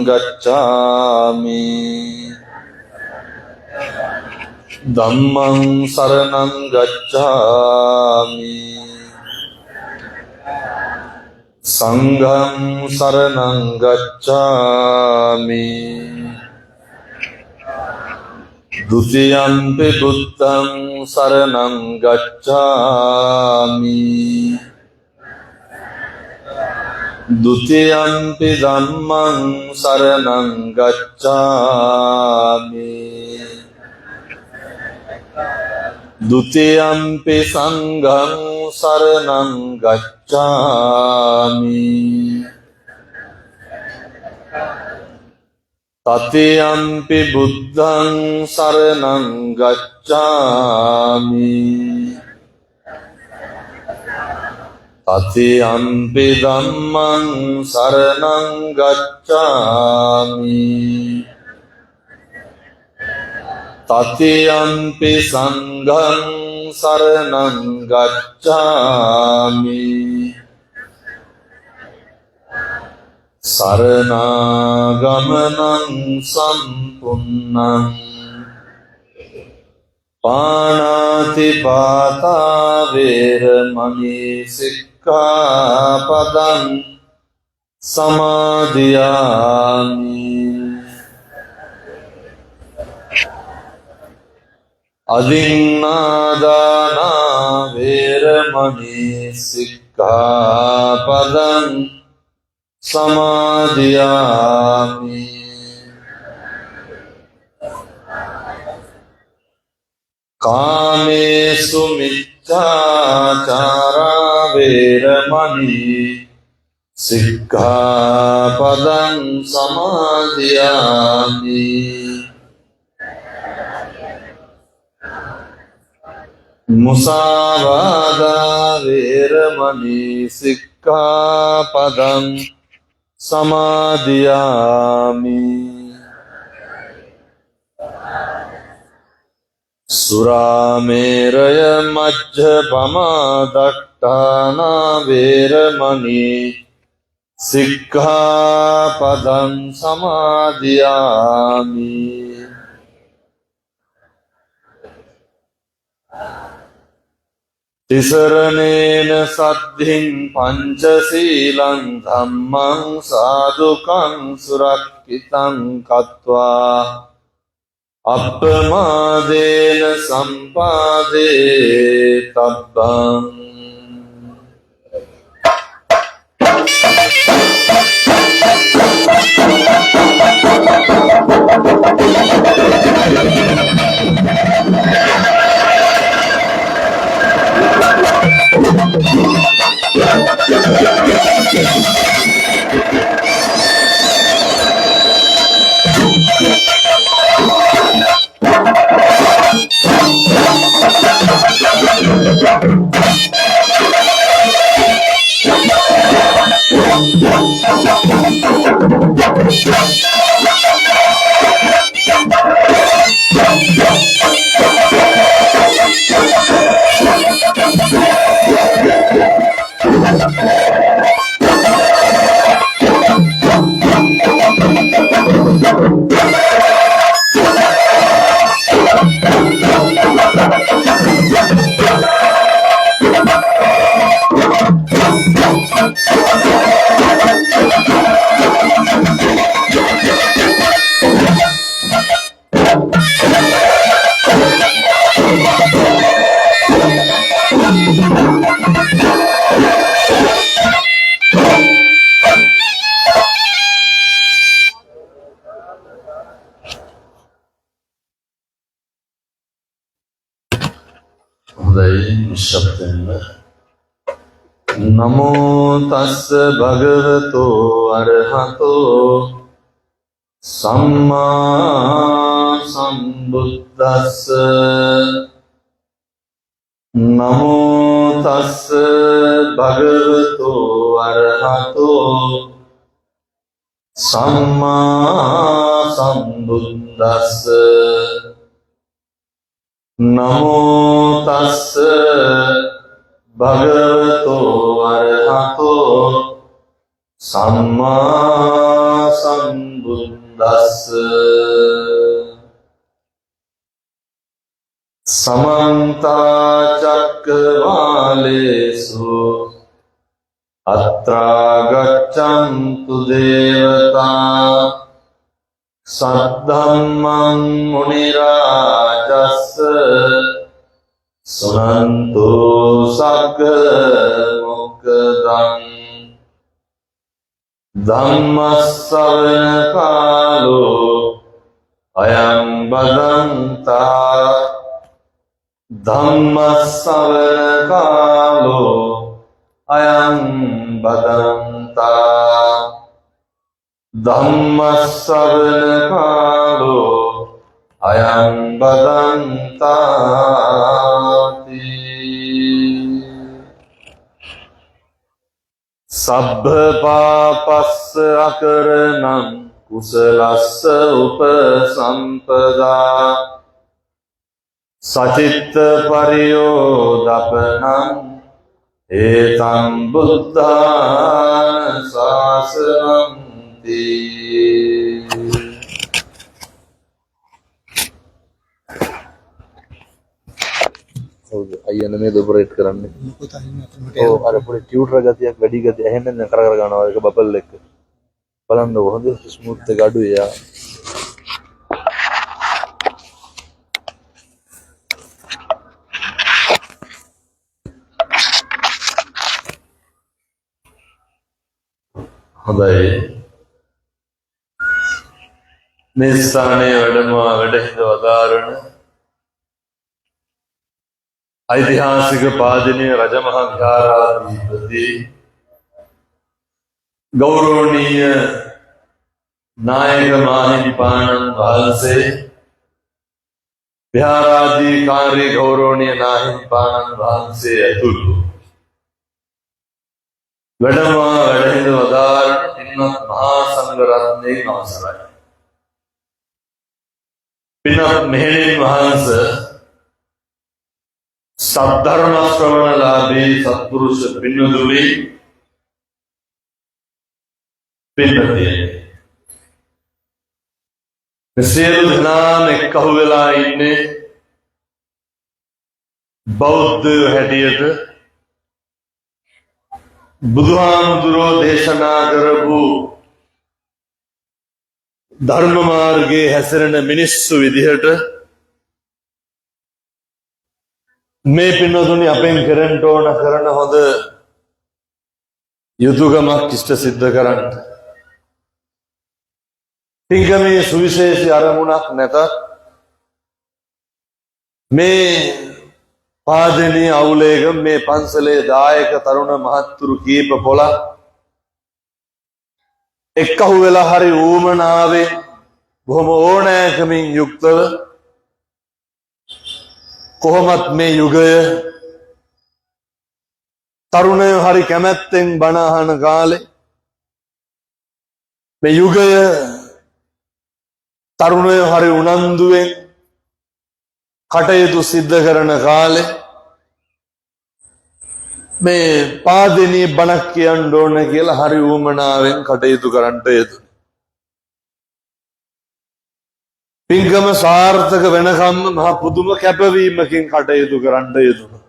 गच्छामि धम्मं शरणं गच्छामि संघं शरणं गच्छामि द्वितीयंपि बुद्धं शरणं गच्छामि द्वितीयंपि धम्मं शरणं गच्छामि द्वितीयंपि संघं शरणं गच्छामि तृतीयंपि बुद्धं शरणं गच्छामि तृतीयंपि धम्मं शरणं गच्छामि तृतीयंपि संघं शरणं गच्छामि शरणागमनं सम्पूर्णं पाणातिपाता वेरमणि सिक्खापदं समादियामि अदिन्नादाना वेरमणि सिक्खापदं समादियामि कामेषु मिथ्याचारा वेरमणि सिक्खापदं समादियामि मुसावादा वेरमणि सिक्खापदं समादियामि सुरामेरय मज्जपमा दट्टाना वेरमणि सिक्खापदं समादियामि तिसरणेन सद्धिं पंचशीलं धम्मं साधुकं सुरक्षितं कत्वा अपमादेन संपादे तब्बम् नमो तस् भगवतो अरहतो सम्मा सम्बुद्धस्स नमो तस् भगवतो अरहतो सम्मा सम्बुद्धस्स नमो तस् भगवतो अरहतो सम्मा සම්බුද්දස්ස සමන්ත චක්කවාලේසු අත්‍රා ගච්ඡන්තු දේවතා සද්ධම්මං මුනි රාජස්ස සුනන්තු සග්ග මොක්ඛදං ධම්මස්සවන කාලෝ අයං බදන්තා ධම්මස්සවන කාලෝ අයං බදන්තා ධම්මස්සවන කාලෝ අයං බදන්තාති සබ්බ පාපස්ස අකරණං කුසලස්ස උපසම්පදා සචිත්ත පරියෝදපනං ඒතං බුද්ධාන ශාසනන්ති. අයියන මේ ඔපරේට් කරන්නේ. ඔව් අර පොඩි ටියුටර් ගතියක් වැඩි ගතිය ඇහෙන්නේ නැහැ කර කර ගන්නවා ඒක බබල් එක. බලන්න හොඳ ස්මූත් එක අඩුයි යා. හොඳයි. මේ ස්ථානයේ වැඩ හිඳවදාරන ඓතිහාසික පාදිනිය රජමහා විහාරාධිපති ගෞරවනීය නායක මාහිමිපාණන් වහන්සේ විහාරාධිකාරී ගෞරවනීය නාහිමිපාණන් වහන්සේ ඇතුළු වැඩහිඳ වදාරන පින්වත් මහා සංඝරත්නයේ අවසරයි. පින්වත් මෙහෙණින් වහන්සේ සද්ධර්ම ශ්‍රවණලාභී සත්පුරුෂ පින්වතුනි පින්වත්නි සියලු දෙනාම එක්කහු වෙලා ඉන්නේ බෞද්ධ හැටියට බුදුහාමුදුරෝ දේශනා කරපු ධර්ම මාර්ගයේ හැසිරෙන මිනිස්සු විදිහට මේ පින්වතුනි අපෙන් කරන්න ඕන කරන හොඳ යුතුයකමක් ඉෂ්ට සිද්ධ කරන්න. පින්කමේ සුවිශේෂී අරමුණක් නැතත් මේ පාදිනී අවුලේගම මේ පන්සලේ දායක තරුණ මහත්තුරු කීප පොළක් එක්කහු වෙලා හරි ඌමනාවේ බොහොම ඕනෑකමින් යුක්තව කොහොමත් මේ යුගය තරුණයෝ හරි කැමැත්තෙන් බණ අහන කාලේ මේ යුගය තරුණයෝ හරි උනන්දුවෙන් කටයුතු සිද්ධ කරන කාලේ මේ පාදිනී බණක් කියන්න ඕන කියලා හරි ඌමනාවෙන් කටයුතු කරන්නට යෙදුණා. පින්කම සාර්ථක වෙනකම්ම මහ පුදුම කැපවීමකින් කටයුතු කරන්න යෙදුණා.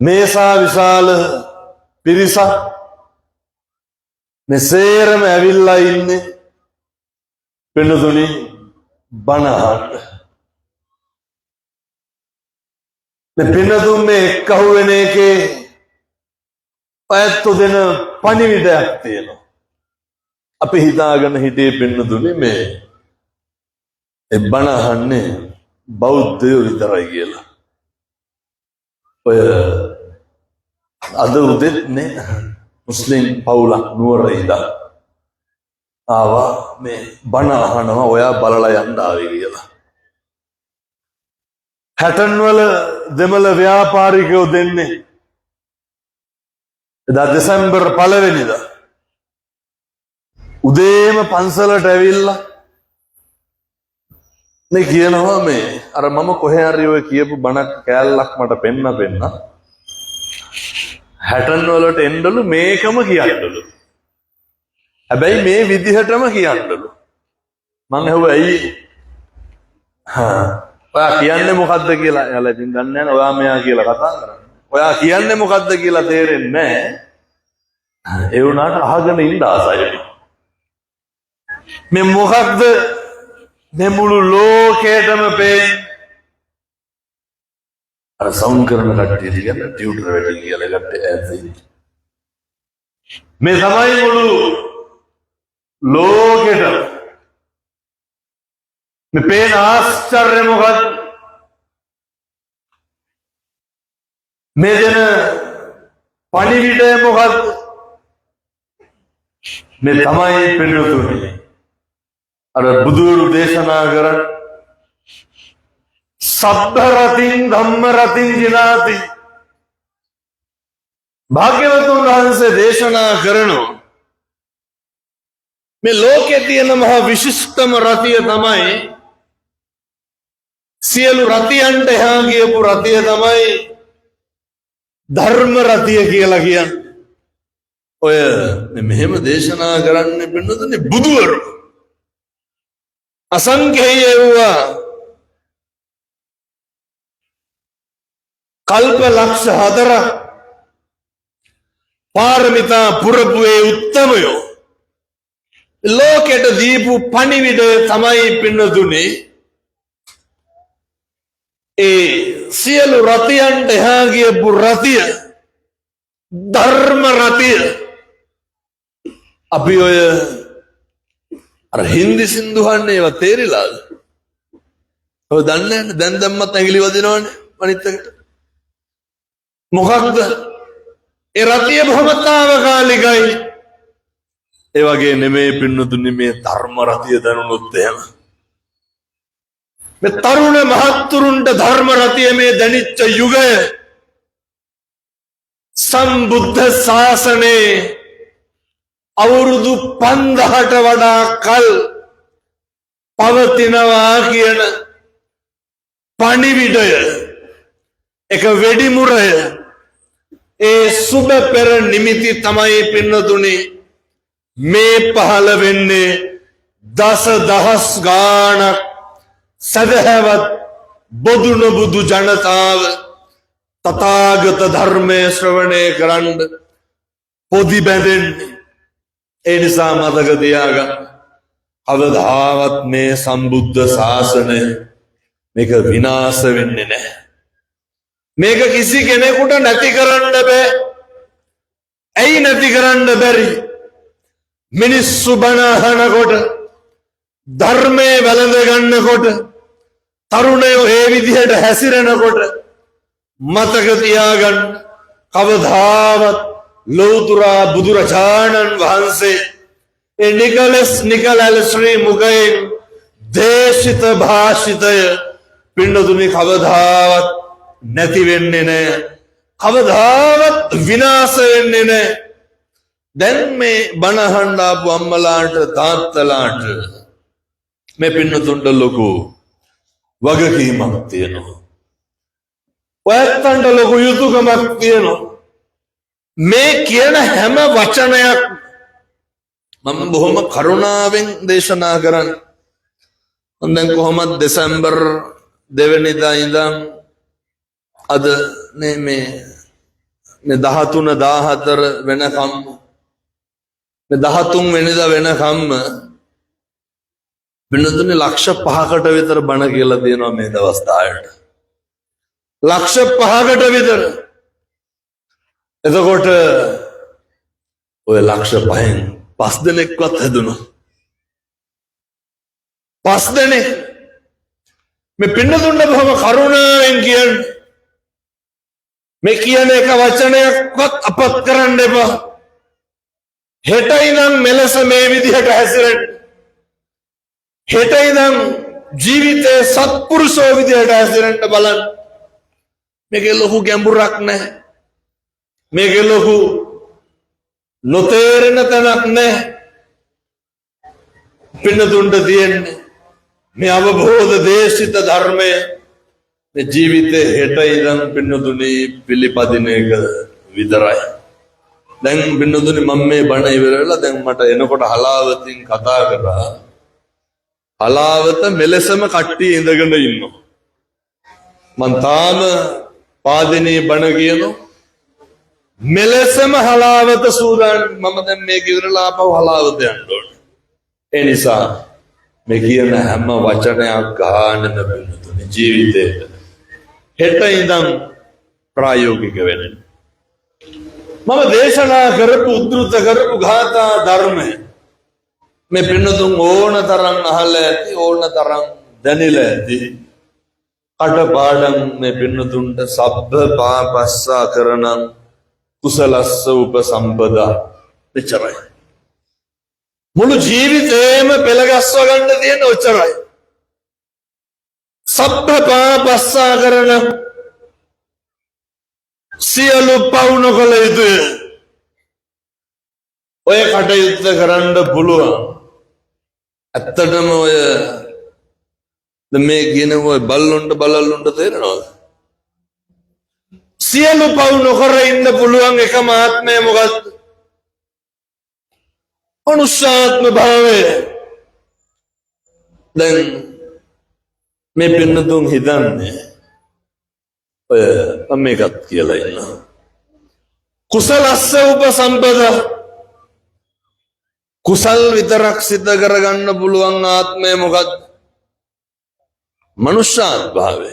මේසා විශාල පිරිසක් මෙසේරම ඇවිල්ලා ඉන්නේ පින්වතුනි බණ අහන්න. මේ පින්වතුන් මේ එක්කහු වෙන එකේ පැත්තු දෙන පණිවිඩයක් තියෙනවා. අපි හිතාගෙන හිටියේ පින්වතුනි මේ බණ අහන්නේ බෞද්ධයෝ විතරයි කියලා. ඔය අද උදේත් නේ මුස්ලිම් පවුලක් නුවර ඉඳලා ආවා මේ බණ අහනවා ඔයා බලලා යන්න ආවේ කියලා. හැටන් වල දෙමළ ව්‍යාපාරිකයෝ දෙන්නේ එදා දෙසැම්බර් 1 වෙනිදා උදේම පන්සලට ඇවිල්ලා මේ කියනවා මේ අර මම කොහේ හරි ඔය කියපු බණක් කෑල්ලක් මට පෙන්න හැටන් වලට එන්නලු මේකම කියන්නලු හැබැයි මේ විදිහටම කියන්නලු. මං ඇහුවා ඇයි ඔයා කියන්නේ මොකද්ද කියලා. එයාලා ඉතින් දන්නේ නැහැ. ඔයා මෙයා කියලා කතා කරන්නේ. ඔයා කියන්නේ මොකද්ද කියලා තේරෙන්නේ නැහැ. ඒ වුණාට අහගෙන ඉන්න ආසයි. මේ මොකක්ද මේ මුළු ලෝකෙටම පේන්නේ? අර සවුන්ඩ් කරන කට්ටිය කියන ටියුටර් වැඩි කියලා ගත්ත ඇයි. මේ තමයි මුළු ලෝකෙටම මේ පේන ආශ්චර්ය මොකක්ද? මේ දෙන පණිවිඩය මොකක්ද? මේ තමයි පිළිතුරු. අර බුදුරු දේශනා කරන සබ්බ රතින් ධම්ම රතින් ජිනාති. භාග්‍යවතුන් වහන්සේ දේශනා කරනවා මේ ලෝකේ තියෙන මහා විශිෂ්ටම රතිය තමයි සියලු රතියන්ට එහා ගියපු රතිය තමයි ධර්ම රතිය කියලා කියන්නේ. ඔය මෙහෙම දේශනා කරන්නේ පින්නතුනේ බුදුවරු අසංඛේය වූ කල්ප ලක්ෂ 4 පාරමිතා පුරපුවේ උත්තමයෝ ලෝකෙට දීපු පණිවිඩය තමයි පින්නතුනේ ඒ සියලු රතියන්ට එහා ගියපු රතිය ධර්ම රතිය. අපි ඔය අර හින්දි සින්දුහන්නේ ඒවා තේරිලාද? ඔය දන්නේ නැහැ. දැන් දැම්මත් ඇඟිලි වදිනවනේ අනිත් එකට. මොකක්ද? ඒ රතිය බොහොම తాවකාලිකයි. ඒ වගේ නෙමෙයි පින්නතුනේ මේ ධර්ම රතිය දැනුනොත් එහෙම. මේ තරුණ මහත්තුරුන්ට ධර්ම රතිය මේ දැනිච්ච යුගය සම්බුද්ධ ශාසනේ අවුරුදු 5000ට වඩා කල් පවතිනවා කියන පණිවිඩය එක වෙඩිමුරය ඒ සුබ පෙර නිමිති තමයි පින්නතුනි මේ පහළ වෙන්නේ දසදහස් ගාණක් සදහවත් බොදුන බුදු ජනතාව තථාගත ධර්මයේ ශ්‍රවණය කරන්න පොදි බැඳෙන්නේ. ඒ නිසා මතක තියාගන්න කවදාවත් මේ සම්බුද්ධ ශාසනය මේක විනාශ වෙන්නේ නැහැ. මේක කිසි කෙනෙකුට නැති කරන්න බෑ. ඇයි නැති කරන්න බැරි? මිනිස්සු බණ අහනකොට ධර්මයේ වැළඳ ගන්නකොට තරුණයෝ ඒ විදිහට හැසිරෙනකොට මතක තියාගන්න කවදාවත් ලෞතුරා බුදුරජාණන් වහන්සේ ඒ නිකලස් ශ්‍රී මුගයෙන් දේශිත භාෂිතය පින්නතුනි කවදාවත් නැති වෙන්නේ නැහැ. කවදාවත් විනාශ වෙන්නේ නැහැ. දැන් මේ බණ අහන්න ආපු අම්මලාට තාත්තලාට මේ පින්නතුන්ට ලොකු වගකීමක් තියෙනවා. ඔයත්තන්ට ලොකු යුතුයකමක් තියෙනවා. මේ කියන හැම වචනයක් මම බොහොම කරුණාවෙන් දේශනා කරන්නේ. දැන් කොහොමද දෙසැම්බර් 2 වෙනිදා ඉඳන් අද මේ 13 14 වෙනකම් මේ 13 වෙනිදා වෙනකම් වෙනතුනේ ලක්ෂ 5කට විතර බණ කියලා තියෙනවා මේ දවස් 10ට. ලක්ෂ 5කට විතර. එතකොට ඔය ලක්ෂ 5න් 5 දෙනෙක්වත් හැදුණා. 5 දෙනෙක් මේ පින්නතුන්ට බොහොම කරුණාවෙන් කියන්නේ මේ කියන එක වචනයක්වත් අපත් කරන්න එපා. හෙට ඉඳන් මෙලෙස මේ විදිහට හැසිරෙන්න. හෙට ඉඳන් ජීවිතේ සත්පුරුෂෝ විදිහට හැසිරෙන්න බලන්න. මේකේ ලොකු ගැඹුරක් නැහැ. මේකේ ලොකු නොතේරෙන තැනක් නැහැ. පින්නතුන්ට තියෙන්නේ මේ අවබෝධ දේශිත ධර්මය මේ ජීවිතේ හෙට ඉඳන් පින්නතුනි පිළිපදින එක විතරයි. දැන් බින්නදුනි මම මේ බණ ඉවර වෙලා දැන් මට එනකොට හලාවතින් කතා කරා. හලාවත මෙලෙසම කට්ටිය ඉඳගෙන ඉන්නවා. මං තාම පාදිනේ බණ කියනවා. මෙලෙසම හලාවත සූදානම්. මම දැන් මේක ඉවරලා ආපහු හලාවත යන්න ඕනේ. ඒ නිසා මේ කියන හැම වචනයක් ගන්නම බින්නදුනි ජීවිතේට හෙට ඉඳන් ප්‍රායෝගික වෙන්න. මම දේශනා කරපු උද්දෘත කරපු ගාථා ධර්මය මේ පින්නතුන් ඕන තරම් අහලා ඇති ඕන තරම් දැනিলা ඇති කටපාඩම් මේ පින්නතුන්ට සබ්බ පාපස්සා කරණං කුසලස්ස උපසම්පදා මෙච්චරයි මුළු ජීවිතේම පෙළගස්ව ගන්න තියෙන ඔච්චරයි සබ්බ පාපස්සා කරණං සියලු පව් නොකළ යුතුය. ඔය කටයුත්ත කරන්න පුළුවන්. ඇත්තටම ඔය මේ කියන ඔය බල්ලොන්ට තේරෙනවද? සියලු පව් නොකර ඉන්න පුළුවන් එකම ආත්මය මොකක්ද? මනුෂ්‍යාත්ම භාවය. දැන් මේ පින්නතුන් හිතන්නේ මම මේකත් කියලා ඉන්නවා. කුසලස්ස උපසම්පදා කුසල් විතරක් සිද්ධ කරගන්න පුළුවන් ආත්මය මොකක්ද? මනුෂ්‍යාත් භාවය.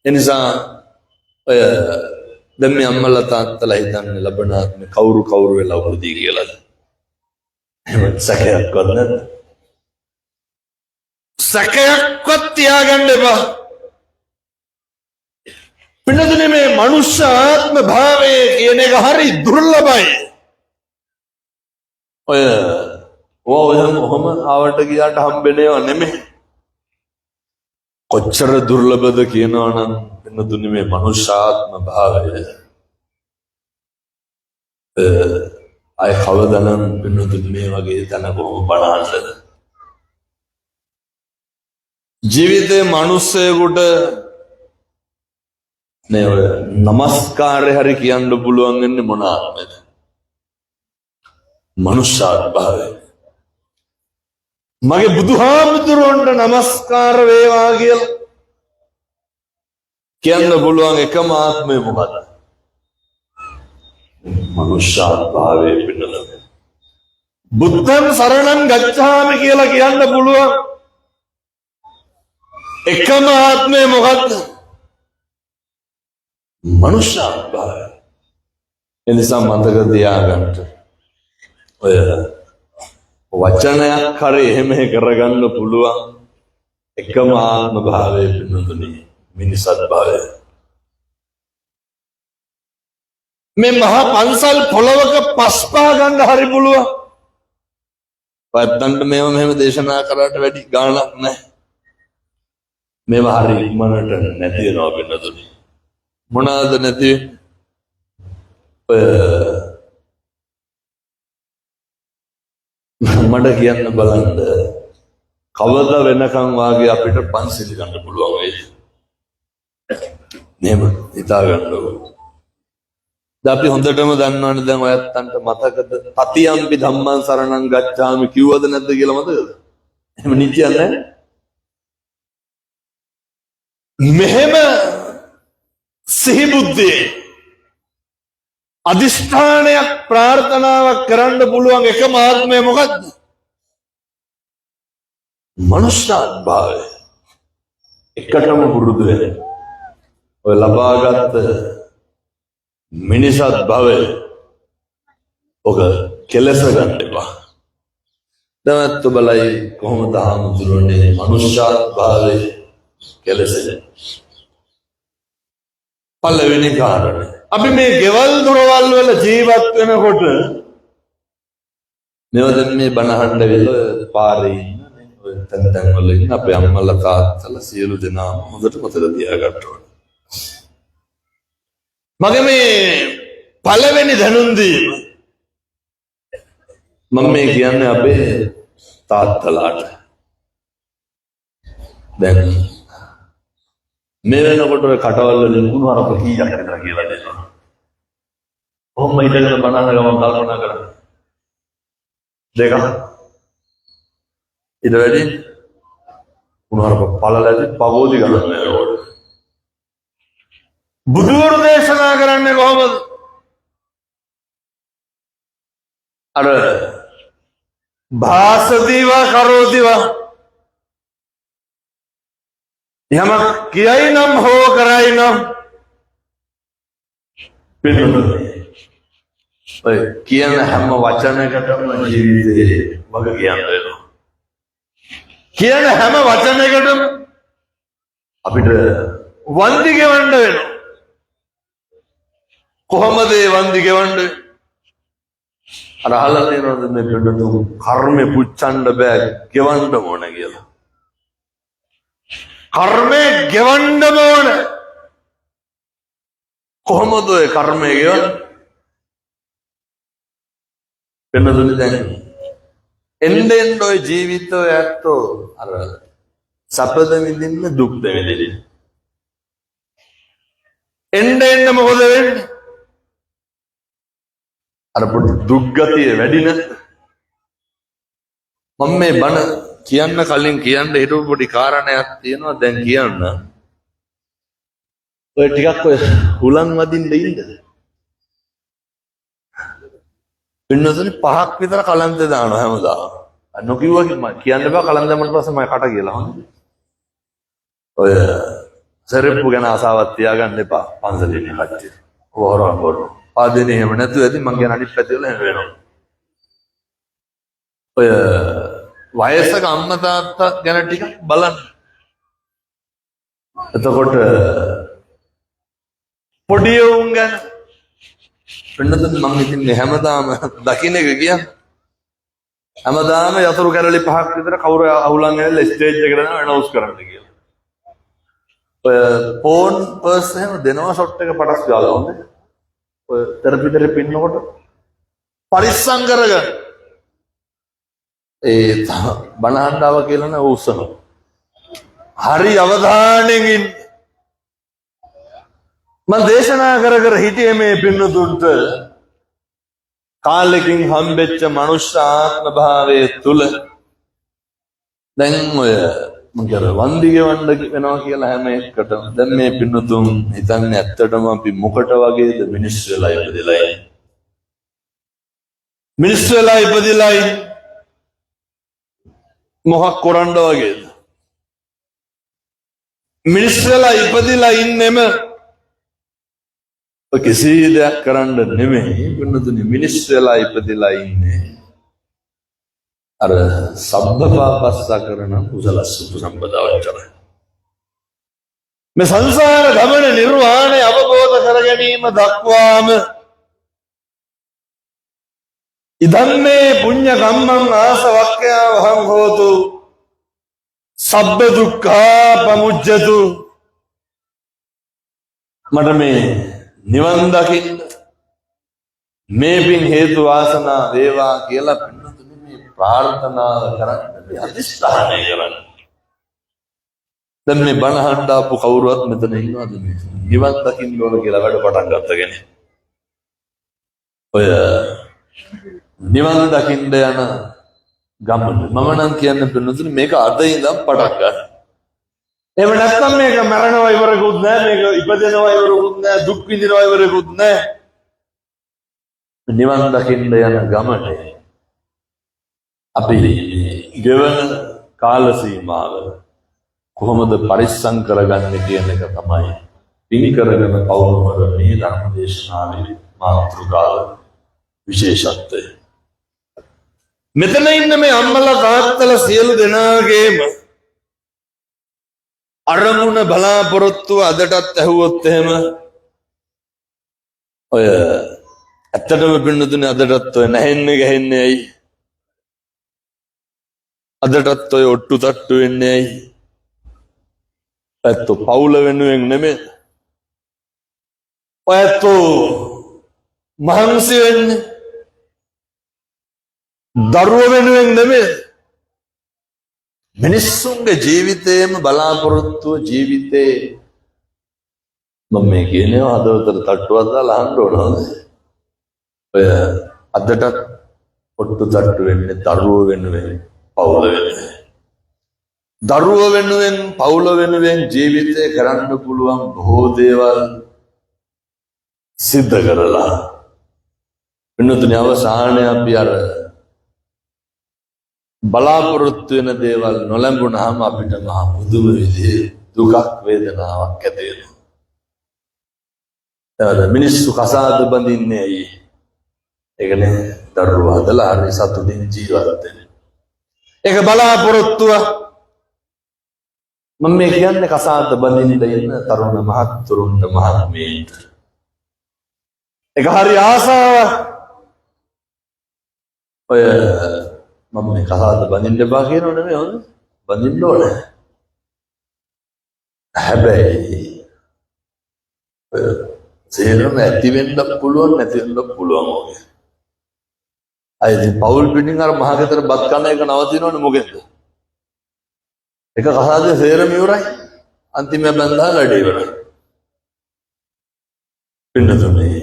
එනිසා ඔය දැන් මේ අම්මලා තාත්තලා හිතන්නේ ලබන ආත්මේ කවුරු වෙලා වුණදී කියලාද? එහෙම සැකයක්වත් නැද්ද? සැකයක්වත් තියාගන්න එපා. පින්නතුනේ මේ මනුෂ්‍ය ආත්ම භාවය කියන එක හරි දුර්ලභයි. ඔය ඔහම ආවට ගියාට හම්බෙන්නේව නෙමෙයි. කොච්චර දුර්ලභද කියනවා නම් පින්නතුනේ මේ මනුෂ්‍ය ආත්ම භාවය අය කවදානම් පින්නතුනේ මේ වගේ තන කොහොම බලන්නද? ජීවිතේ මිනිස්සෙකුට නේ ඔය නමස්කාරය හරි කියන්න පුළුවන් වෙන්නේ මොන ආත්මෙද? මනුෂ්‍යාත් භාවය. මගේ බුදුහාමුදුරන්ට නමස්කාර වේවා කියලා කියන්න පුළුවන් එකම ආත්මය මොකද? මනුෂ්‍යාත් භාවය පින්නතුන. බුද්ධං සරණං ගච්ඡාමි කියලා කියන්න පුළුවන් එකම ආත්මය මොකද්ද? මනුෂ්‍යාත් භාවය. එනිසා මතක තියාගන්න ඔය වචනයක් හරි එහෙම කරගන්න පුළුවන් එකම ආත්ම භාවය පින්නතුනි මිනිසත් භාවය. මේ මහා පන්සල් පොළවක පස්පා ගන්න හරි පුළුවන්. පැත්තන්ට මෙහෙම දේශනා කරාට වැඩි ගාණක් නැහැ. මේව හරි ඉක්මනට නැති වෙනවා පින්නතුනි. මොනවාද නැති? මට කියන්න බලන්න කවදා වෙනකන් වාගේ අපිට පන්සිල් ගන්න පුළුවන් වෙයි. නේම හිතා ගන්නකො. දැන් අපි හොඳටම දන්නවනේ දැන් ඔයත්තන්ට මතකද තතියම්පි ධම්මං සරණං ගච්ඡාමි කිව්වද නැද්ද කියලා මතකද? එහෙම නිදියන්නේ නැහැ. මෙහෙම සිහි බුද්ධිය අදිෂ්ඨානයක් ප්‍රාර්ථනාවක් කරන්න පුළුවන් එකම ආත්මය මොකද්ද? මනුෂ්‍යාත් භාවය. එකටම පුරුදු වෙන්න. ඔය ලබාගත් මිනිසත් භවය ඔක කෙලස ගන්න එපා. දැන්ත් බලයි කොහොමද හාමුදුරනේ මනුෂ්‍යාත් භාවය කෙලසෙන්නේ? පළවෙනි කාරණේ අපි මේ ගෙවල් දොරවල් වල ජීවත් වෙනකොට මෙවද මේ බණහඬ වෙල පාරේ ඉන්න ඔය තැන් වල ඉන්න අපේ අම්මලා තාත්තලා සියලු දෙනාම හොඳට මතක තියාගන්න ඕනේ. මගේ මේ පළවෙනි දැනුම් දීම මම මේ කියන්නේ අපේ තාත්තලාට. දැන් මේ වෙනකොට ඔය කටවල් වලින් කුණු හරප කීයක් හදලා කියලා දෙනවා. ඔහොම හිතගෙන බණන ගමන් කල්පනා කරා. දෙක. ඊට වැඩි උනාර පළලැදි පගෝදි ගන්න නෑ. බුදුවරු දේශනා කරන්නේ කොහොමද? අර භාසදීවා කරෝදිවා යමක් කියයි නම් හෝ කරයි නම් ඔය කියන හැම වචනයකටම ජීවිතේ වග කියන්න වෙනවා. කියන හැම වචනයකටම අපිට වන්දි ගෙවන්න වෙනවා. කොහොමද ඒ වන්දි ගෙවන්නේ? අර අහලා තියෙනවද මේ පිටු කර්මෙ පුච්චන්න බෑ ගෙවන්න ඕන කියලා. කර්මය ගෙවන්න ඕන. කොහොමද ඒ කර්මය ගෙවන්නේ? වෙනදුනේ දැන් එන්නෙන් ඔය ජීවිතය ඇත්තෝ අර සැපද විඳින්න දුක්ද විඳින්න. එන්න මොකද වෙන්නේ? අර පොඩි දුක්ගතිය වැඩි නැත්. මම මේ බණ කියන්න කලින් කියන්න හිටපු පොඩි කාරණයක් තියෙනවා දැන් කියන්න. ඔය ටිකක් ඔය හුලං වදින්න ඉන්නද? පින්නතුනි 5ක් විතර කලන්ත දානවා හැමදාම. නොකියුවා කියන්න බෑ කලන්ත දැම්මට පස්සේ මම කට කියලා හොඳ. ඔය සරප්පු ගැන ආසාවක් තියාගන්න එපා පන්සලේ ඉන්න කට්ටිය. වහරන් කරනවා. ආදෙනේ එහෙම නැතුව ඇති මං කියන අනිත් පැත්තේ වල එහෙම වෙනවා. ඔය වයසක අම්මා තාත්තා ගැන ටිකක් බලන්න. එතකොට පොඩි උන් ගැන වෙනදත් මං ඉතින් හැමදාම දකින්න එක කියන්නේ. හැමදාම යතුරු කැරලි 5ක් විතර කවුරු අහුලන් ඇවිල්ලා ස්ටේජ් එකට යනවා ඇනවුන්ස් කරන්න කියලා. ඔය ෆෝන් පර්ස් එහෙම දෙනවා ෂොට් එක පටස් ගාලා හොඳේ. ඔය තෙරපිටරේ පින්නකොට පරිස්සම් කරගන්න. ඒ බණහන්ඩාව කියලා නේ උස්සනවා. හරි අවධානයෙන් ඉන්න. මම දේශනා කර හිටියේ මේ පින්නතුන්ට කාලෙකින් හම්බෙච්ච මනුෂ්‍ය ආත්ම භාවයේ තුල දැන් ඔය මම කර වන්දි ගෙවන්න වෙනවා කියලා හැම එකටම දැන් මේ පින්නතුන් හිතන්නේ ඇත්තටම අපි මොකට වගේද මිනිස්සු වෙලා ඉපදිලා මිනිස්සු වෙලා ඉපදිලා මොකක් කරන්න වගේද මිනිස්සු වෙලා ඉපදිලා ඉන්නෙම කිසි දෙයක් කරන්න නෙමෙයි පින්නතුනි මිනිස්සු වෙලා ඉපදිලා ඉන්නේ අර සබ්බපාපස්සා කරන කුසලස්ස සම්පදාව කරන මේ සංසාර ගමන නිර්වාණය අවබෝධ කර ගැනීම දක්වාම ඉදම්මේ පුඤ්ඤ කම්මං ආසවක්ඛ්‍යා වහං හෝතු සබ්බ දුක්ඛා පමුජ්ජතු මට මේ නිවන් දකින්න මේ පින් හේතු වාසනා වේවා කියලා පින්නතුනි මේ ප්‍රාර්ථනා කරන්න අධිෂ්ඨානය කරන්න. දැන් මේ බණ අහන්න ආපු කවුරුවත් මෙතන ඉන්නවද මේ නිවන් දකින්න ඕන කියලා වැඩ පටන් ගත්තගෙන ඔය නිවන් දකින්න යන ගමන මම නම් කියන්නේ පින්නතුනි මේක අද ඉඳන් පටන් ගන්න. එහෙම නැත්නම් මේක මරණව ඉවරකුත් නැහැ මේක ඉපදෙනව ඉවරකුත් නැහැ දුක් විඳිනව ඉවරකුත් නැහැ. නිවන් දකින්න යන ගමනේ අපි ගෙවන කාල සීමාව කොහොමද පරිස්සම් කරගන්නේ කියන එක තමයි පින් කරගෙන පවුමර මේ ධර්ම දේශනාවේ මාතෘකාව විශේෂත්වය. මෙතන ඉන්න මේ අම්මලා තාත්තලා සියලු දෙනාගේම අරමුණ බලාපොරොත්තුව අදටත් ඇහුවොත් එහෙම ඔය ඇත්තටම පින්නතුනේ අදටත් ඔය නැහෙන්නේ ගහන්නේ ඇයි අදටත් ඔය ඔට්ටු තට්ටු වෙන්නේ ඇයි ඇත්තෝ පවුල වෙනුවෙන් නෙමෙයි ඔය ඇත්තෝ මහන්සි වෙන්නේ දරුවෝ වෙනුවෙන් නෙමෙයි මිනිස්සුන්ගේ ජීවිතේම බලාපොරොත්තුව ජීවිතේ මම මේ කියනවා හදවතට තට්ටුවක් දාලා අහන්න ඕන. ඔය අදටත් ඔට්ටු තට්ටු වෙන්නේ දරුවෝ වෙනුවෙන් පවුල වෙනුවෙන්. දරුවෝ වෙනුවෙන් පවුල වෙනුවෙන් ජීවිතේ කරන්න පුළුවන් බොහෝ දේවල් සිද්ධ කරලා වෙනතුනේ අවසානයේ අපි අර බලාපොරොත්තු වෙන දේවල් නොලැබුණාම අපිට මහා පුදුම විදිහේ දුකක් වේදනාවක් ඇති වෙනවා. මිනිස්සු කසාද බඳින්නේ ඇයි? ඒකනේ දරුවා හදලා හරි සතුටින් ජීවත් වෙන්න. ඒක බලාපොරොත්තුව. මම මේ කියන්නේ කසාද බඳින්න ඉන්න තරුණ මහත්තුරුන්ට මහත්මීන්ට. ඒක හරි ආසාව. ඔය මම මේ කසාද බඳින්න එපා කියනව නෙමෙයි හොඳ. බඳින්න ඕනේ. හැබැයි සේරම ඇති වෙන්න පුළුවන් නැති වෙන්න පුළුවන් වගේ. අයිති පවුල් පිටින් අර මහගෙදර බත් කන එක නවතිනවනේ මොකෙන්ද? එක කසාදේ සේරම ඉවරයි. අන්තිමට බඳලා වැඩේ ඉවරයි. පින්නතුනේ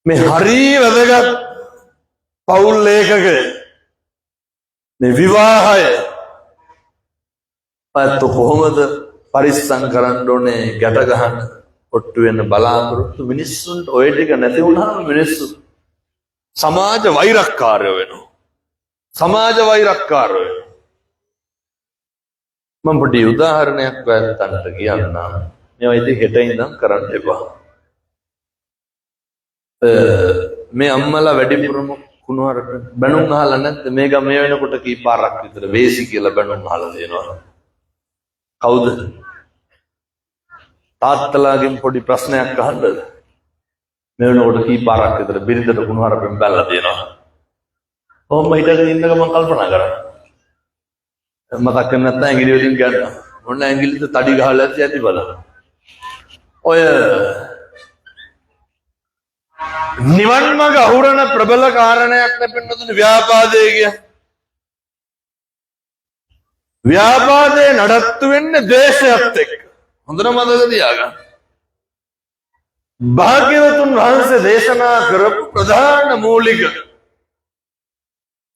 මේ හරි වැදගත් පවුල් ලේඛක මේ විවාහය අත් කොහොමද පරිස්සම් කරන්න ඕනේ ගැට ගන්න ඔට්ටු වෙන බලාපොරොත්තු මිනිස්සුන්ට ඔය ටික නැති වුණාම මිනිස්සු සමාජ වෛරක්කාරයෝ වෙනවා. සමාජ වෛරක්කාරයෝ වෙනවා. මම පොඩි උදාහරණයක් ඔයයන්ට කියන්නම්. මේවා ඉතින් හෙට ඉඳන් කරන්න එපා. මේ අම්මලා වැඩිපුරම කුණුහරුප බැනුම් අහලා නැත්ද? මේ ගමේ වෙනකොට කී පාරක් විතර වේසි කියලා බැනුම් අහලා දෙනවා. කවුද? තාත්තලාගෙන් පොඩි ප්‍රශ්නයක් අහන්නද? මේ වෙනකොට කී පාරක් විතර බිරිඳට කුණුහරුපෙන් බැලලා දෙනවා. කොහොම හිටගෙන ඉන්න ගමන් කල්පනා කරා. මතක් කරන්නේ නැත්නම් ඇඟිලි වලින් ගන්න. මොන ඇඟිලිද තඩි ගහලා ඇති බලන්න. ඔය නිවන් මඟ අහුරන ප්‍රබල කාරණයක් නැපෙන්නතුනේ ව්‍යාපාදේ කිය. ව්‍යාපාදේ නඩත්තු වෙන්නේ ද්වේෂයත් එක්ක. හොඳට මතක තියාගන්න. භාග්‍යවතුන් වහන්සේ දේශනා කරපු ප්‍රධාන මූලික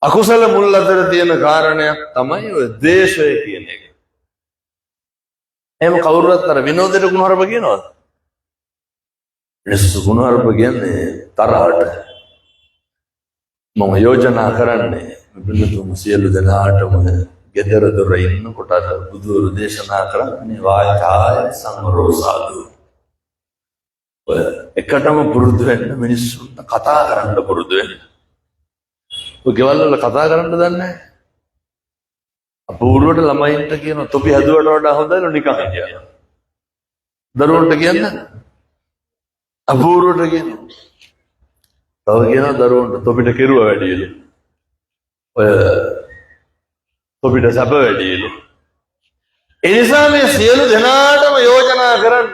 අකුසල මුල් අතර තියෙන කාරණයක් තමයි ඔය ද්වේෂය කියන එක. එහෙම කවුරුත් අර විනෝදයට කුණහරුප කියනවද? මිනිස්සු කුණහරුප කියන්නේ තරහට. මම යෝජනා කරන්නේ බිඳුතුන් සියලු දෙනාටම ගෙදර දොර ඉන්නකොට බුදුරු දේශනා කරන්නේ වාචාය සංරෝසාදු. ඔය එකටම පුරුදු වෙන්න මිනිස්සුන්ට කතා කරන්න පුරුදු වෙන්න. ඔය ගෙවල් වල කතා කරන්න දන්නේ නැහැ. අපූර්වට ළමයින්ට කියන තොපි හැදුවට වඩා හොඳයිලු නිකන් හිටියා. දරුවන්ට කියන්නේ අපූර්වට කියන. තව කියනවා දරුවන්ට තොපිට කෙරුවා වැඩියලු. ඔය තොපිට සැප වැඩියලු. ඒ නිසා මේ සියලු දෙනාටම යෝජනා කරන්න.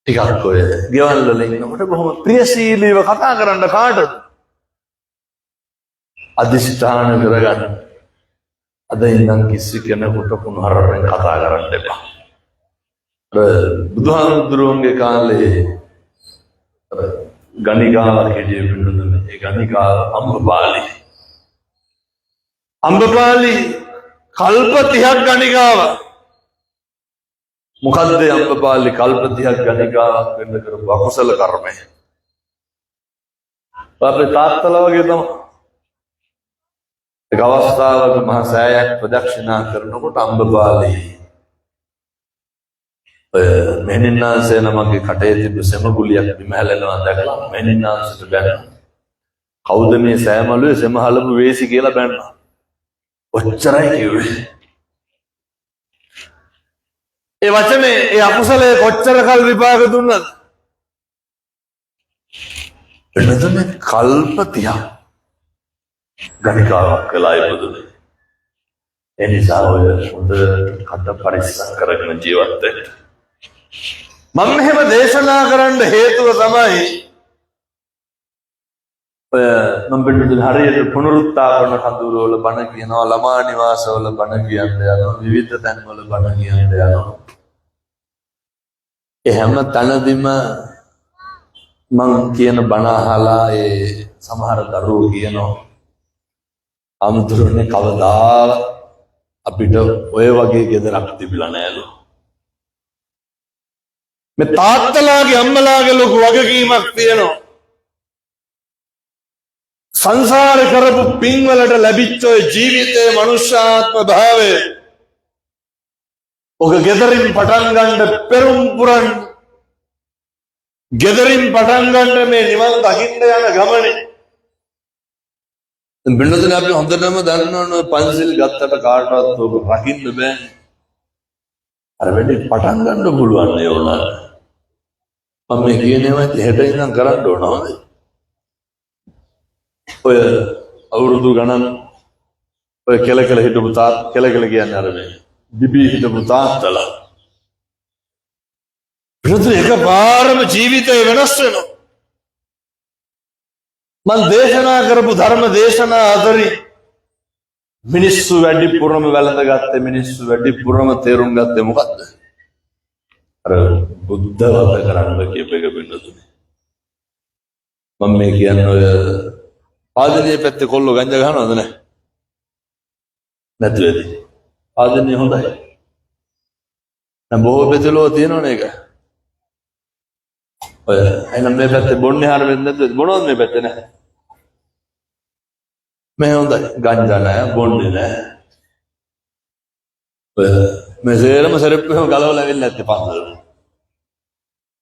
ටිකක් ඔය ගෙවල් වල ඉන්නකොට බොහොම ප්‍රියශීලීව කතා කරන්න කාටද? අධිෂ්ඨාන කරගන්න. අද ඉඳන් කිසි කෙනෙකුට කුණහරුපෙන් කතා කරන්න එපා. බුදුහාමුදුරුවන්ගේ කාලේ ගණිකාවක් හිටියේ පිළිඳුනේ. ඒ ගණිකාව අම්බපාලි. අම්බපාලි කල්ප 30ක් ගණිකාව. මොකද්ද අම්බපාලි කල්ප 30ක් ගණිකාවක් වෙන්න කරපු අකුසල කර්මය? අපේ තාත්තලා වගේ තමයි. එක අවස්ථාවක මහා සෑයක් ප්‍රදක්ෂිනා කරනකොට අම්බපාලි මෙහෙණින්නාන්සේ නමගේ කටේ තිබ්බ සෙම ගුලියක් බිම හැලෙනවා දැකලා මෙහෙණින්නාන්සට බැන්නා. කවුද මේ සෑමලුවේ සෙම හලපු වේසි කියලා බැන්නා. ඔච්චරයි කිව්වේ. ඒ වචනේ ඒ අකුසලයේ කොච්චර කල් විපාක දුන්නද? එතන කල්ප 30ක් ගණිකාවක් කළා ඉපදුනේ. ඒ නිසා ඔය හොඳ කට පරිස්සම් කරගෙන ජීවත් වෙන්න. මම මෙහෙම දේශනා කරන්න හේතුව තමයි ඔය මම බෙල්ලුදුන හරියට පුනරුත්ථාපන කඳවුර වල බණ කියනවා, ළමා නිවාස වල බණ කියන්න යනවා, විවිධ තැන් වල බණ කියන්න යනවා. ඒ හැම තැනදීම මං කියන බණ අහලා ඒ සමහර දරුවෝ කියනවා අමුතුරනේ කවදාවත් අපිට ඔය වගේ ගෙදරක් තිබිලා නෑලු. මේ තාත්තලාගේ අම්මලාගේ ලොකු වගකීමක් තියෙනවා. සංසාර කරපු පින්වලට ලැබිච්ච ඔය ජීවිතයේ මනුෂ්‍යාත්ම භාවය ඔක ගෙදරින් පටන් ගන්න පෙරම් පුරන් ගෙදරින් පටන් ගන්න මේ නිවන් දකින්න යන ගමනේ බින්නතුනේ අපි හොඳටම දන්නවනේ පන්සිල් ගත්තට කාටවත් ඔක රකින්න බෑ. අර වෙලේ පටන් ගන්න පුළුවන් නේ ඕනනම්. මම මේ කියනේවා හෙට ඉඳන් කරන්න ඕනවද? ඔය අවුරුදු ගණන් ඔය කෙලකල හිටපු තාත් කෙලකල කියන්නේ අර මේ දිබී හිටපු තාත්තලා. බින්නතුනේ එකපාරම ජීවිතය වෙනස් වෙනවා. මන් දේශනා කරපු ධර්ම දේශනා අතරින් මිනිස්සු වැඩිපුරම වැළඳගත්තේ මිනිස්සු වැඩිපුරම තේරුම් ගත්තේ මොකද්ද? අර බුද්ධ වත කරන්න කියප එක බින්නතුනේ. මම මේ කියන්නේ ඔය ආදීනිය පැත්තේ කොල්ලෝ ගංජා ගහනවද නැහැ? නැතුවේද? ආදීනිය හොඳයි. දැන් බොහෝ පැතිලෝ තියෙනවනේ ඒක. ඔය එනම් මේ පැත්තේ බොන්නේ හරියට නැද්ද? බොනවද මේ පැත්තේ නැහැ? මේ හොඳයි. ගංජා නැහැ, බොන්නේ නැහැ. ඔය මේ සේරම සරප්පුවම ගලවලා වෙන්නේ නැත්තේ පන්සල.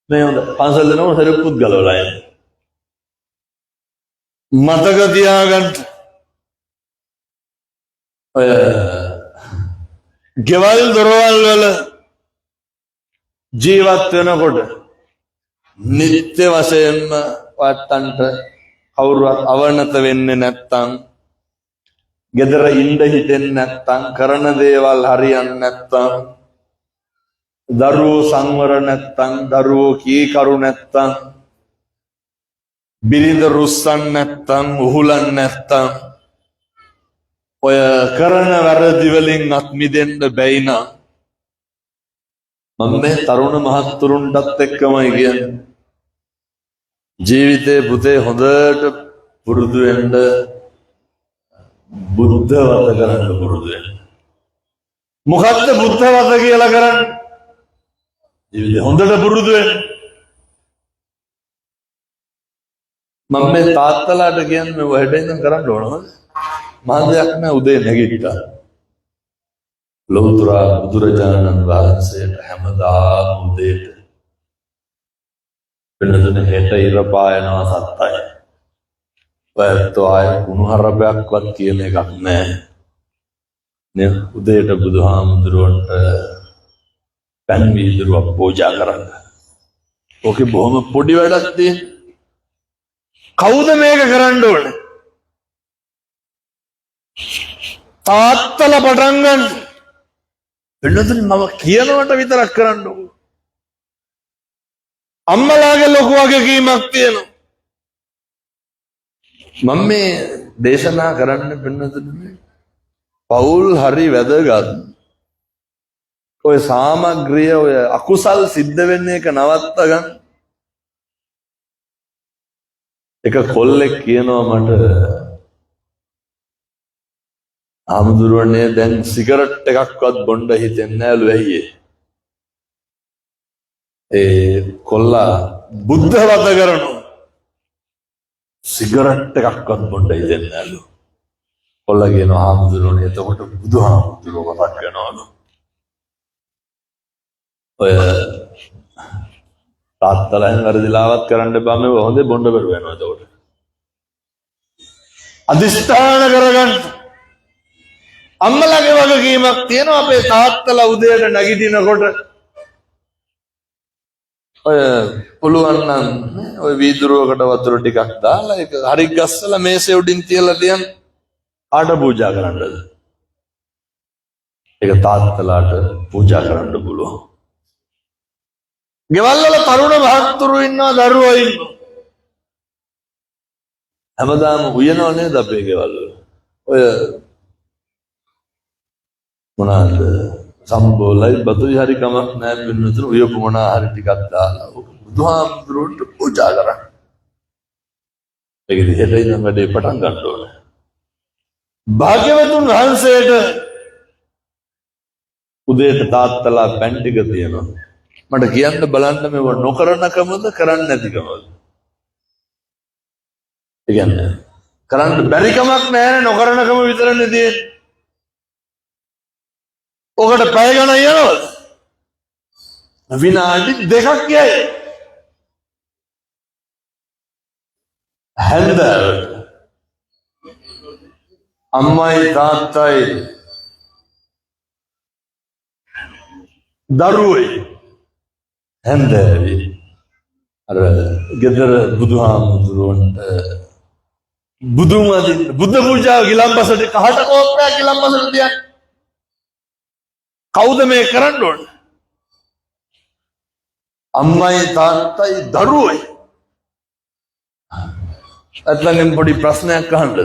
මේ හොඳයි. පන්සල දෙනම සරප්පුත් ගලවලා යන්නේ. මතක තියාගන්න. ඔය ගෙවල් දොරවල් වල ජීවත් වෙනකොට නිත්‍ය වශයෙන්ම වට්ටන්ට කවුරුවත් අවනත වෙන්නේ නැත්තම් ගෙදර ඉඳ හිටෙන්නේ නැත්තම් කරන දේවල් හරියන්නේ නැත්තම් දරුවෝ සංවර නැත්තම් දරුවෝ කීකරු නැත්තම් බිරිඳ රුස්සන් නැත්තම් උහුලන් නැත්තම් ඔය කරන වැරදි වලින් අත් මිදෙන්න බැයි නම් මම මේ තරුණ මහත්තුරුන්ටත් එක්කමයි කියන්නේ ජීවිතේ පුතේ හොඳට පුරුදු වෙන්න බුද්ධ වත කරන්න පුරුදු වෙන්න. මොකද්ද බුද්ධ වත කියලා කරන්නේ? ජීවිතේ හොඳට පුරුදු වෙන්න. මම මේ තාත්තලාට කියන්නේ වැඩ ඉඳන් කරන්න ඕනද? මාදයක් නෑ උදේ නැගිට්ටා. ලෞතර බුදුරජාණන් වහන්සේට හැමදාම උදේට වෙනදන හෙට ඉර පායනවා සත්තයි. ඔයත්ෝ ආය කුණුහරුපයක්වත් කියන එකක් නෑ. නේ උදේට බුදුහාමුදුරුවන්ට පෑන් වීදුරුවක් පූජා කරන්න. ඕකේ බොහොම පොඩි වැඩක් තියෙන. කවුද මේක කරන්න ඕනේ? තාත්තලා පටන් ගන්න. වෙනදන මම කියනවට විතරක් කරන්න ඕනේ. අම්මලාගේ ලොකු වගකීමක් තියෙනවා. මම මේ දේශනා කරන්න වෙනදන පෞල් හරි වැදගත්. ඔය සාමග්‍රිය ඔය අකුසල් සිද්ධ වෙන්න එක නවත්ත ගන්න. එක කොල්ලෙක් කියනවා මට ආමුදුරනේ දැන් සිගරට් එකක්වත් බොන්න හිතෙන්නේ නැලු ඇයි ඒ කොල්ලා බුද්ධ වත කරනවා සිගරට් එකක්වත් බොන්න හිතෙන්නේ නැලු කොල්ලා කියනවා ආමුදුරනේ එතකොට බුදුහාමුදුරුවෝ කතා කරනවලු ඔය තාත්තලාෙන් වැරදිලාවත් කරන්න බෑ මේ හොඳේ බොන්න බැරුව යනවා එතකොට අදිස්ථාන කරගන්න අම්මලාගේ වගකීමක් තියෙනවා අපේ තාත්තලා උදේට නැගිටිනකොට ඔය පුළුවන් නම් ඔය වීදුරුවකට වතුර ටිකක් දාලා ඒක හරි ගස්සලා මේසේ උඩින් තියලා තියන් ආඩ පූජා කරන්නද ඒක තාත්තලාට පූජා කරන්න පුළුවන්. ගෙවල් වල තරුණ මහත්තුරු ඉන්නවා දරුවෝ ඉන්නවා. හැමදාම උයනව නේද අපේ ගෙවල් වල. ඔය මොනවාද සම්බෝලයි බතුයි හරි කමක් නැහැ වෙනතුන උයපු මොනවා හරි ටිකක් දාලා බුදුහාමුදුරුවන්ට පූජා කරා. ඒක දිහට ඉඳන් වැඩේ පටන් ගන්න ඕනේ. භාග්‍යවතුන් වහන්සේට උදේට තාත්තලා පැන් ටික තියෙනවා. මට කියන්න බලන්න මේව නොකරනකමද කරන්න නැතිකමද? ඒ කියන්නේ කරන්න බැරි කමක් නැහැ නොකරනකම විතරනේ තියෙන්නේ. ඔකට පැය ගණන් යනවද? විනාඩි 2ක් යයි. හැන්දෑවට අම්මයි තාත්තයි දරුවෝයි හැන්දෑවේ අර ගෙදර බුදුහාමුදුරුවන්ට බුදුන් වදින්න බුද්ධ පූජාව ගිලම්පසට කහට කෝප්පයක් ගිලම්පසට තියන්නේ. කවුද මේ කරන්න ඕන? අම්මයි තාත්තයි දරුවෝයි. අත්ලංගෙන් පොඩි ප්‍රශ්නයක් අහන්නද?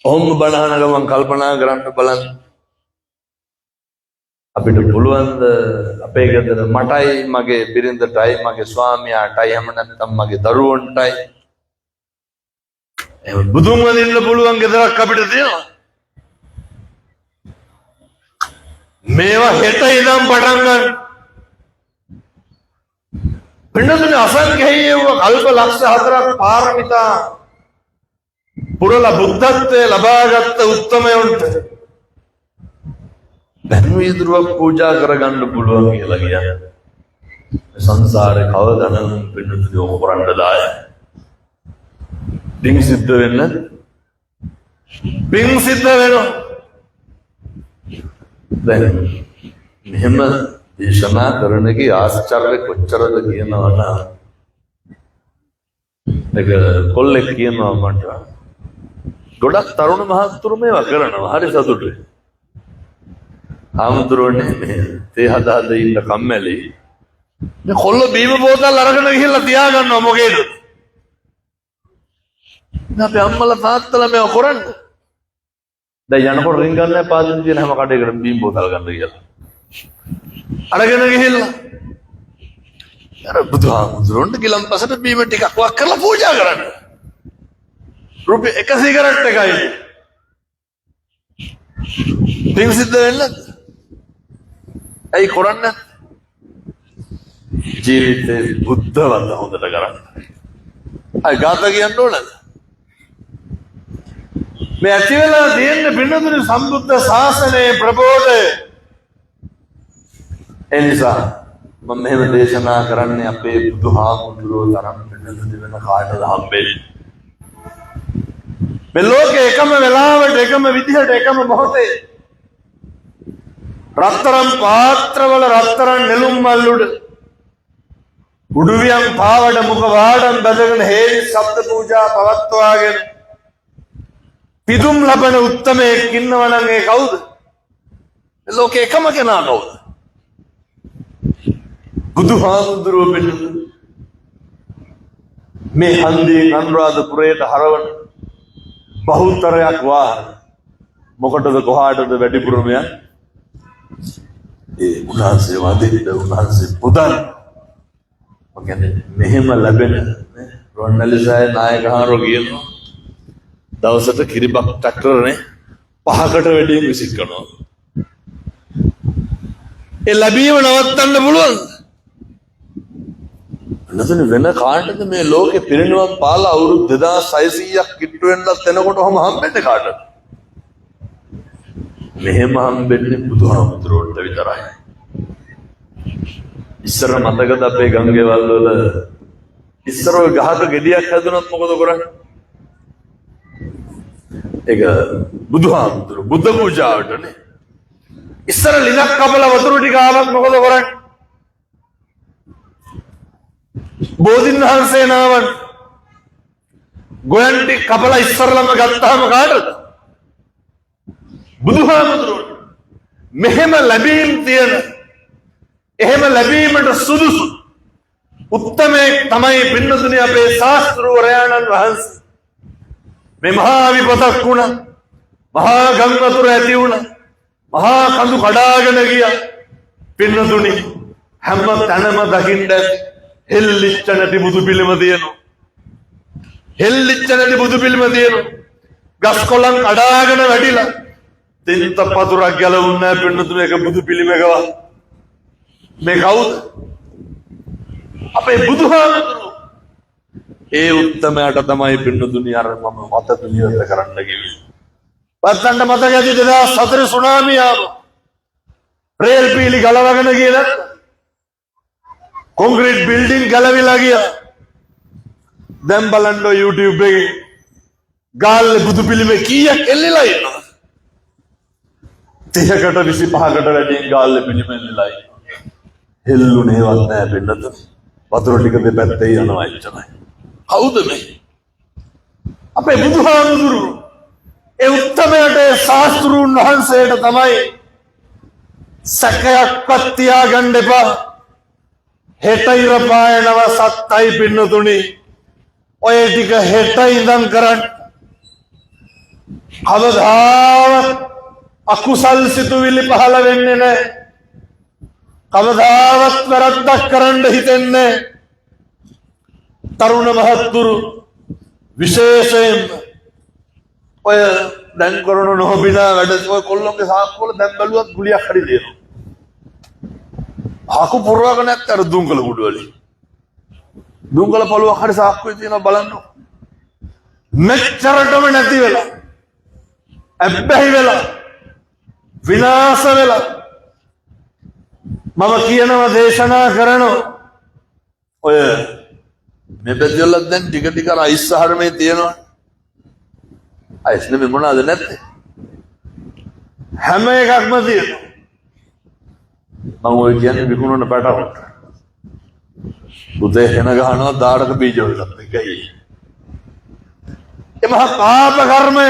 ඔහොම බණහන ගමන් කල්පනා කරන්න බලන්න. අපිට පුළුවන්ද අපේ ගෙදර මටයි මගේ බිරිඳටයි මගේ ස්වාමියාටයි එහෙම නැත්නම් මගේ දරුවන්ටයි එහෙම බුදුන් වදින්න පුළුවන් ගෙදරක් අපිට තියෙනවා. මේවා හෙට ඉඳන් පටන් ගන්න. පින්නතුනේ අසංඛේයව කල්ප ලක්ෂ 4ක් පාරමිතා පුරලා බුද්ධත්වයේ ලබාගත් උත්තමයන්ට දැන් විදුරුවක් පූජා කරගන්න පුළුවන් කියලා කියන්නේ. සංසාරේ කවදානම් පින්නතුනේ ඔම කරන්න දාය. පින් සිද්ධ වෙන්න පින් සිද්ධ වෙනවා. දැන් මෙහෙම දේශනා කරනකේ ආශ්චර්ය කොච්චරද කියනවා නම් ඒක කොල්ලෙක් කියනවා මට ගොඩක් තරුණ මහත්තුරු මේවා කරනවා හරි සතුටුයි. ආමුදුරනේ මේ තේ හදාද ඉන්න කම්මැලි මේ කොල්ල බීම බෝතල් අරගෙන ගිහිල්ලා තියාගන්නවා මොකේද? අපේ අම්මලා තාත්තලා මේවා කරන්නේ. දැන් යනකොට රින් ගන්න පාදින් තියෙන හැම කඩේකටම බීම බෝතල් ගන්න කියලා. අරගෙන ගිහිල්ලා අර බුදුහාමුදුරන්ට ගිලම්පසට බීම ටිකක් වක් කරලා පූජා කරන්න. රුපියල් 1 සිගරට් එකයි. පින් සිද්ධ වෙන්නේ ඇයි කරන්නේ? ජීවිතේ බුද්ධ වන්ද හොඳට කරන්න. අය ගාත කියන්න ඕනද? මේ ඇති වෙලා තියෙන පින්නතුනේ සම්බුද්ධ ශාසනයේ ප්‍රබෝධය. ඒ නිසා මම මෙහෙම දේශනා කරන්නේ අපේ බුදුහාමුදුරුවෝ තරම් පින්නතුනේ වෙන කාටද හම්බෙන්නේ. මේ ලෝකේ එකම වෙලාවට එකම විදිහට එකම මොහොතේ රත්තරන් පාත්‍රවල රත්තරන් නෙළුම් මල්ලුඩ උඩුවියන් පාවඩ මුඛ වාඩම් බැඳගෙන හේවි ශබ්ද පූජා පවත්වාගෙන පිදුම් ලබන උත්තමයෙක් ඉන්නවා නම් ඒ කවුද? මේ ලෝකේ එකම කෙනා කවුද? බුදුහාමුදුරුවෝ පිළිතුරු මේ හන්දියෙන් අනුරාධපුරයට හරවන බහුතරයක් වාහන මොකටද කොහාටද වැඩිපුරම යන්නේ? ඒ උන්වහන්සේ වදින්න උන්වහන්සේ පුදන් ඔකනේ මෙහෙම ලැබෙන රොන්නලිසාය නායකහාරෝ කියනවා දවසට කිරිබක් ට්‍රැක්ටරනේ 5කට වැඩියෙන් විසික් කරනවා. ඒ ලැබීම නවත්තන්න පුළුවන්ද? නැත්නම් වෙන කාටද මේ ලෝකේ පිරිනිවන් පාලා අවුරුදු 2600ක් කිට්ටු වෙන්නත් එනකොට ඔහම හම්බෙන්නේ කාටද? මෙහෙම හම්බෙන්නේ බුදුහාමුදුරුවන්ට විතරයි. ඉස්සර මතකද අපේ ගංගේවල් වල ඉස්සර ඔය ගහක ගෙඩියක් හැදුනොත් මොකද කරන්නේ? ඒක බුදුහාමුදුරුවෝ බුද්ධ පූජාවටනේ. ඉස්සර ලිනක් කපලා වතුර ටික ආවත් මොකද කරන්නේ? බෝධින් වහන්සේ නාවන් ගොයන් ටික කපලා ඉස්සරලම ගත්තාම කාටද? බුදුහාමුදුරුවෝ. මෙහෙම ලැබීම් තියෙන එහෙම ලැබීමට සුදුසු උත්තමයෙක් තමයි පින්නතුනේ අපේ ශාස්ත්‍රවරයාණන් වහන්සේ. මේ මහා විපතක් වුණා, මහා ගම් වතුර ඇති වුණා, මහා කඳු කඩාගෙන ගියා. පින්නතුනේ හැම තැනම දකින්න හෙල්ලිච්ච නැති බුදු පිළිම තියෙනවා. හෙල්ලිච්ච නැති බුදු පිළිම තියෙනවා. ගස් කොළන් කඩාගෙන වැටිලා. තින්ත පතුරක් ගැලවුන්නේ නැහැ පින්නතුනේ ඒක බුදු පිළිමකව. මේ කවුද? අපේ බුදුහාමුදුරුවෝ. ඒ උත්තමයාට තමයි පින්නතුනි අර මම මත පිළිවෙත කරන්න කිව්වේ. පස්සන්ට මතක ඇති 2004 සුනාමිය ආවා. රේල් පීලි ගලවගෙන ගියේ කොන්ක්‍රීට් බිල්ඩින් ගලවිලා ගියා. දැන් බලන්න YouTube එකේ ගාල්ලේ බුදු පිළිමේ කීයක් එල්ලලා ඉන්නවා. 30කට 25කට වැඩියෙන් ගාල්ලේ පිළිමේ එල්ලලා ඉන්නවා. හෙල්ලුනේවත් නැහැ පින්නත. වතුර ටික දෙපැත්තේ යනවා එච්චරයි. කවුද මේ? අපේ බුදුහාමුදුරුවෝ. ඒ උත්තමයට ශාස්ත්‍රූන් වහන්සේට තමයි සැකයක්වත් තියාගන්න එපා. හෙට ඉර පායනව සත්තයි පින්නතුනි. ඔය ටික හෙට ඉඳන් කරන්න. කවදාවත් අකුසල් සිතුවිලි පහළ වෙන්නේ නැහැ. කවදාවත් වැරද්දක් කරන්න හිතෙන්නේ නැහැ. තරුණ මහත්තුරු විශේෂයෙන් ඔය දැන් කරන නොබිනා වැඩ ඔය කොල්ලොන්ගේ සාක්කුවල දැන් බැලුවත් ගුලියක් හරි දෙනවා. හකු පුරවගෙන නැත්නම් අර දුංගල කුඩු වලින්. දුංගල පළුවක් හරි සාක්කුවේ තියෙනවා බලන්න. මෙච්චරටම නැති වෙලා. අබ්බැහි වෙලා. විනාශ වෙලා. මම කියනවා දේශනා කරනවා. ඔය මේ බෙදෙල්ල දැන් ටික ටික අයිස් සහරමේ තියෙනවා. අයිස් නෙමෙයි මොනවාද නැත්තේ? හැම එකක්ම තියෙනවා. මම ඔය කියන්නේ විකුණන පැටවුන්ට. උදේ එන ගහනවා දාඩක බීජ වලත් එකයි. ඒ මහා පාප කර්මය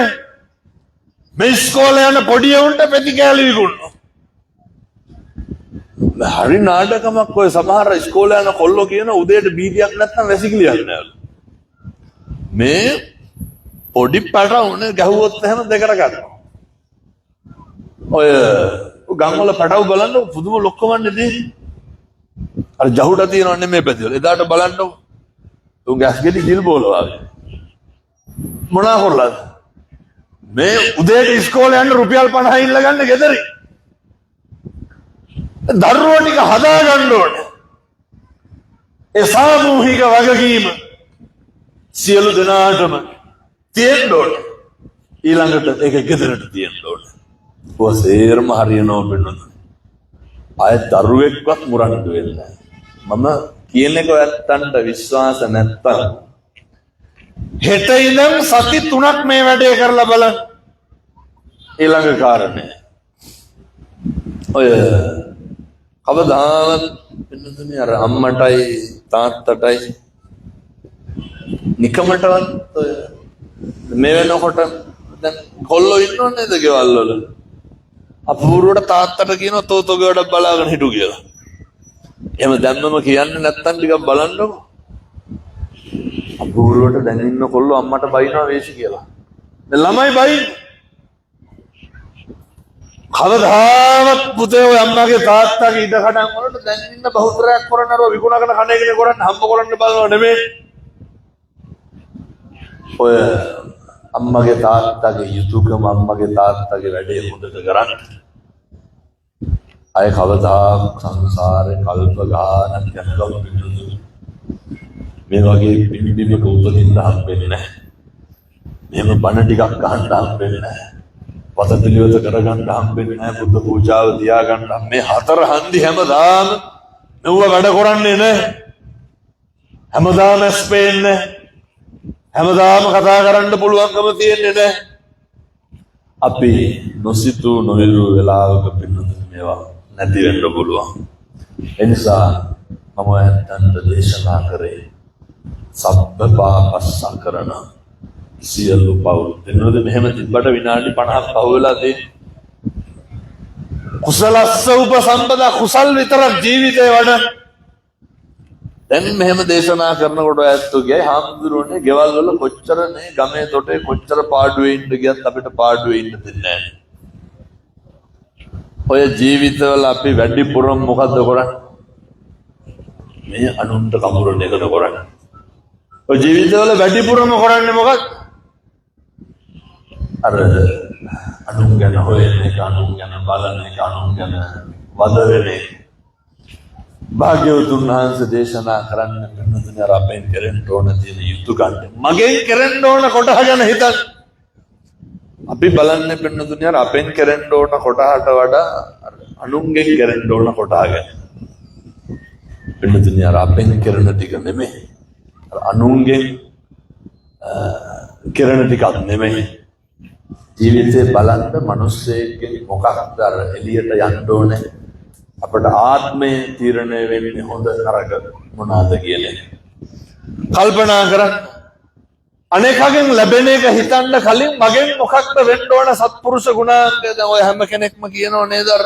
මේ ඉස්කෝලේ යන පොඩි උන්ට පෙති කෑලි විකුණනවා. හරි නාටකමක් ඔය සමහර ඉස්කෝලේ යන කොල්ලෝ කියන උදේට බීජයක් නැත්නම් වැසිකිලියක් නෑලු. මේ පොඩි පැටවුන් ගැහුවොත් එහෙම දෙකට ගන්නවා. ඔය ගම්වල පැටව බලන්න පුදුම ලොක්කමන්නේ තියෙන්නේ. අර ජහුඩ තියෙනවන්නේ මේ පැතිවල. එදාට බලන්න උන් ගස් ගෙඩි දිල් බෝලවා. මොනා කරලාද? මේ උදේට ඉස්කෝලේ යන්න රුපියල් 50 ඉල්ල ගන්න ගෙදරින්. දරුවෝ ටික හදා ගන්න ඕනේ. ඒ සාමූහික වගකීම සියලු දෙනාටම තියෙන්න ඕනේ. ඊළඟට ඒක ගෙදරට තියෙන්න ඕනේ. ඔය සේරම හරියනවා වෙනවා. ආයෙත් දරුවෙක්වත් මුරන්න වෙන්නේ මම කියන එක ඇත්තන්ට විශ්වාස නැත්තම් හෙට ඉඳන් සති 3ක් මේ වැඩේ කරලා බලන්න. ඊළඟ කාරණය ඔය කවදාවත් වෙනතුනේ අර අම්මටයි තාත්තටයි නිකමටවත් ඔය මේ වෙනකොට දැන් කොල්ලෝ ඉන්නව නේද ගෙවල් වල අපූර්වට තාත්තට කියනවා තෝතෝ ගොඩක් බලාගෙන හිටු කියලා. එහෙම දැම්මම කියන්නේ නැත්තම් ටිකක් බලන්නකො. අපූර්වට දැන් ඉන්න කොල්ලෝ අම්මට බයිනවා වේශි කියලා. දැන් ළමයි බයින්. කවදාවත් පුතේ ඔය අම්මගේ තාත්තගේ ඉඩ කඩන් වලට දැන් ඉන්න බහුතරයක් කරනව විකුණගෙන කණ එකනේ කරන්නේ හම්බ කරන්න බලනව නෙමෙයි. ඔය අම්මගේ තාත්තගේ යුතුයකම අම්මගේ තාත්තගේ වැඩේ හොඳට කරන්න. අය කවදාක් සංසාරේ කල්ප ගානක් යනකම් පිටුදු මේ වගේ පිළිබිඹක උපදින්න හම්බෙන්නේ නැහැ. මෙහෙම බණ ටිකක් අහන්න හම්බෙන්නේ නැහැ. පත පිළිවෙත කරගන්න හම්බෙන්නේ නැහැ. බුද්ධ පූජාව තියාගන්න මේ හතර හන්දි හැමදාම නුව වැඩ කරන්නේ නැහැ. හැමදාම ස්පේන්නේ හැමදාම කතා කරන්න පුළුවන්කම තියෙන්නේ නැහැ. අපි නොසිතූ නොහෙළු වෙලාවක පින්නතුනි මේවා නැති වෙන්න පුළුවන්. ඒ නිසා මම ඇත්තන්ට දේශනා කරේ සබ්බ පාපස්සකරණ සියලු පව්. එන්නොද මෙහෙම තිබ්බට විනාඩි 50ක් පහු වෙලා තියෙන්නේ. කුසලස්ස උපසම්පදා කුසල් විතරක් ජීවිතේ වඩ. දැන් මෙහෙම දේශනා කරනකොට ඇත්තෝ ගියයි හාමුදුරුවනේ ගෙවල් වල කොච්චර නේ ගමේ තොටේ කොච්චර පාඩුවේ ඉන්න ගියත් අපිට පාඩුවේ ඉන්න දෙන්නේ නැහැ. ඔය ජීවිතවල අපි වැඩිපුරම මොකද්ද කරන්නේ? මේ අනුන්ට කමුරණ එකද කරන්නේ. ඔය ජීවිතවල වැඩිපුරම කරන්නේ මොකක්ද? අර අනුන් ගැන හොයන එක, අනුන් ගැන බලන එක, අනුන් ගැන වද වෙන එක. භාග්‍යවතුන් වහන්සේ දේශනා කරන්න පින්නතුනේ අර අපෙන් කරන්න ඕන තියෙන යුතුයකම් මගෙන් කරන්න ඕන කොටහ ගැන හිතන්න. අපි බලන්නේ පින්නතුනේ අර අපෙන් කරන්න ඕන කොටහට වඩා අනුන්ගෙන් කරන්න ඕන කොටහ ගැන. පින්නතුනේ අර අපෙන් කරන ටික නෙමෙයි. අර අනුන්ගෙන් කරන ටිකක් නෙමෙයි. ජීවිතේ බලන්න මිනිස්සෙක්ගෙන් මොකක්ද අර එළියට යන්න ඕනේ. අපට ආත්මය තීරණය වෙන්නේ හොඳ නරක මොනවාද කියන්නේ. කල්පනා කරන්න. අනේකගෙන් ලැබෙන එක හිතන්න කලින් මගෙන් මොකක්ද වෙන්න ඕන සත්පුරුෂ ගුණාංග. දැන් ඔය හැම කෙනෙක්ම කියනව නේද අර?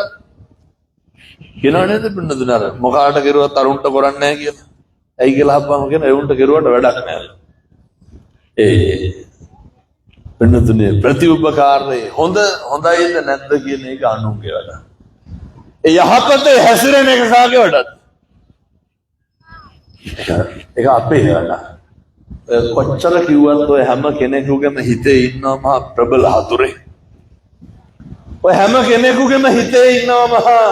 කියනව නේද පින්නදුන අර මොකාට කෙරුවත් අරුන්ට කරන්නේ නැහැ කියලා. ඇයි කියලා අහපුවම කියන ඒ උන්ට කෙරුවට වැඩක් නැහැ. පින්නදුනේ ප්‍රතිඋපකාරයේ හොඳයිද නැද්ද කියන එක අනුන්ගේ වැඩ. ඒ යහපතේ හැසිරෙන එක කාගේ වැඩද? ඒක අපේ වැඩ. කොච්චර කිව්වත් ඔය හැම කෙනෙකුගේම හිතේ ඉන්නවා මහා ප්‍රබල හතුරේ. ඔය හැම කෙනෙකුගේම හිතේ ඉන්නවා මහා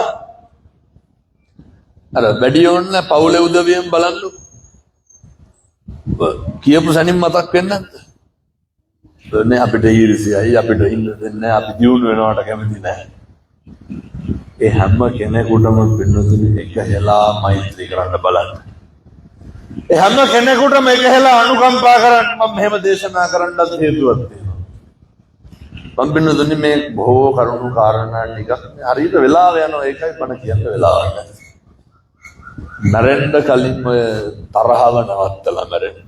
අර වැඩි ඕන පවුලේ උදවියෙන් බලන්නකො. කියපු සැනින් මතක් වෙන්නත්. නේ අපිට ඊර්ෂ්‍යයි අපිට ඉන්න දෙන්නේ අපි දියුණු වෙනවට කැමති නැහැ. ඒ හැම කෙනෙකුටම පින්නතුනේ එක හෙලා මෛත්‍රී කරන්න බලන්න. ඒ හැම කෙනෙකුටම එක හෙලා අනුකම්පා කරන්න මම මෙහෙම දේශනා කරන්නත් හේතුවක් තියෙනවා. මම පින්නතුනේ මේ බොහෝ කරුණු කාරණා ටිකක් හරියට වෙලාව යනවා ඒකයි මම කියන්න වෙලාවක් නැහැ. මැරෙන්න කලින් ඔය තරහව නවත්තලා මැරෙන්න.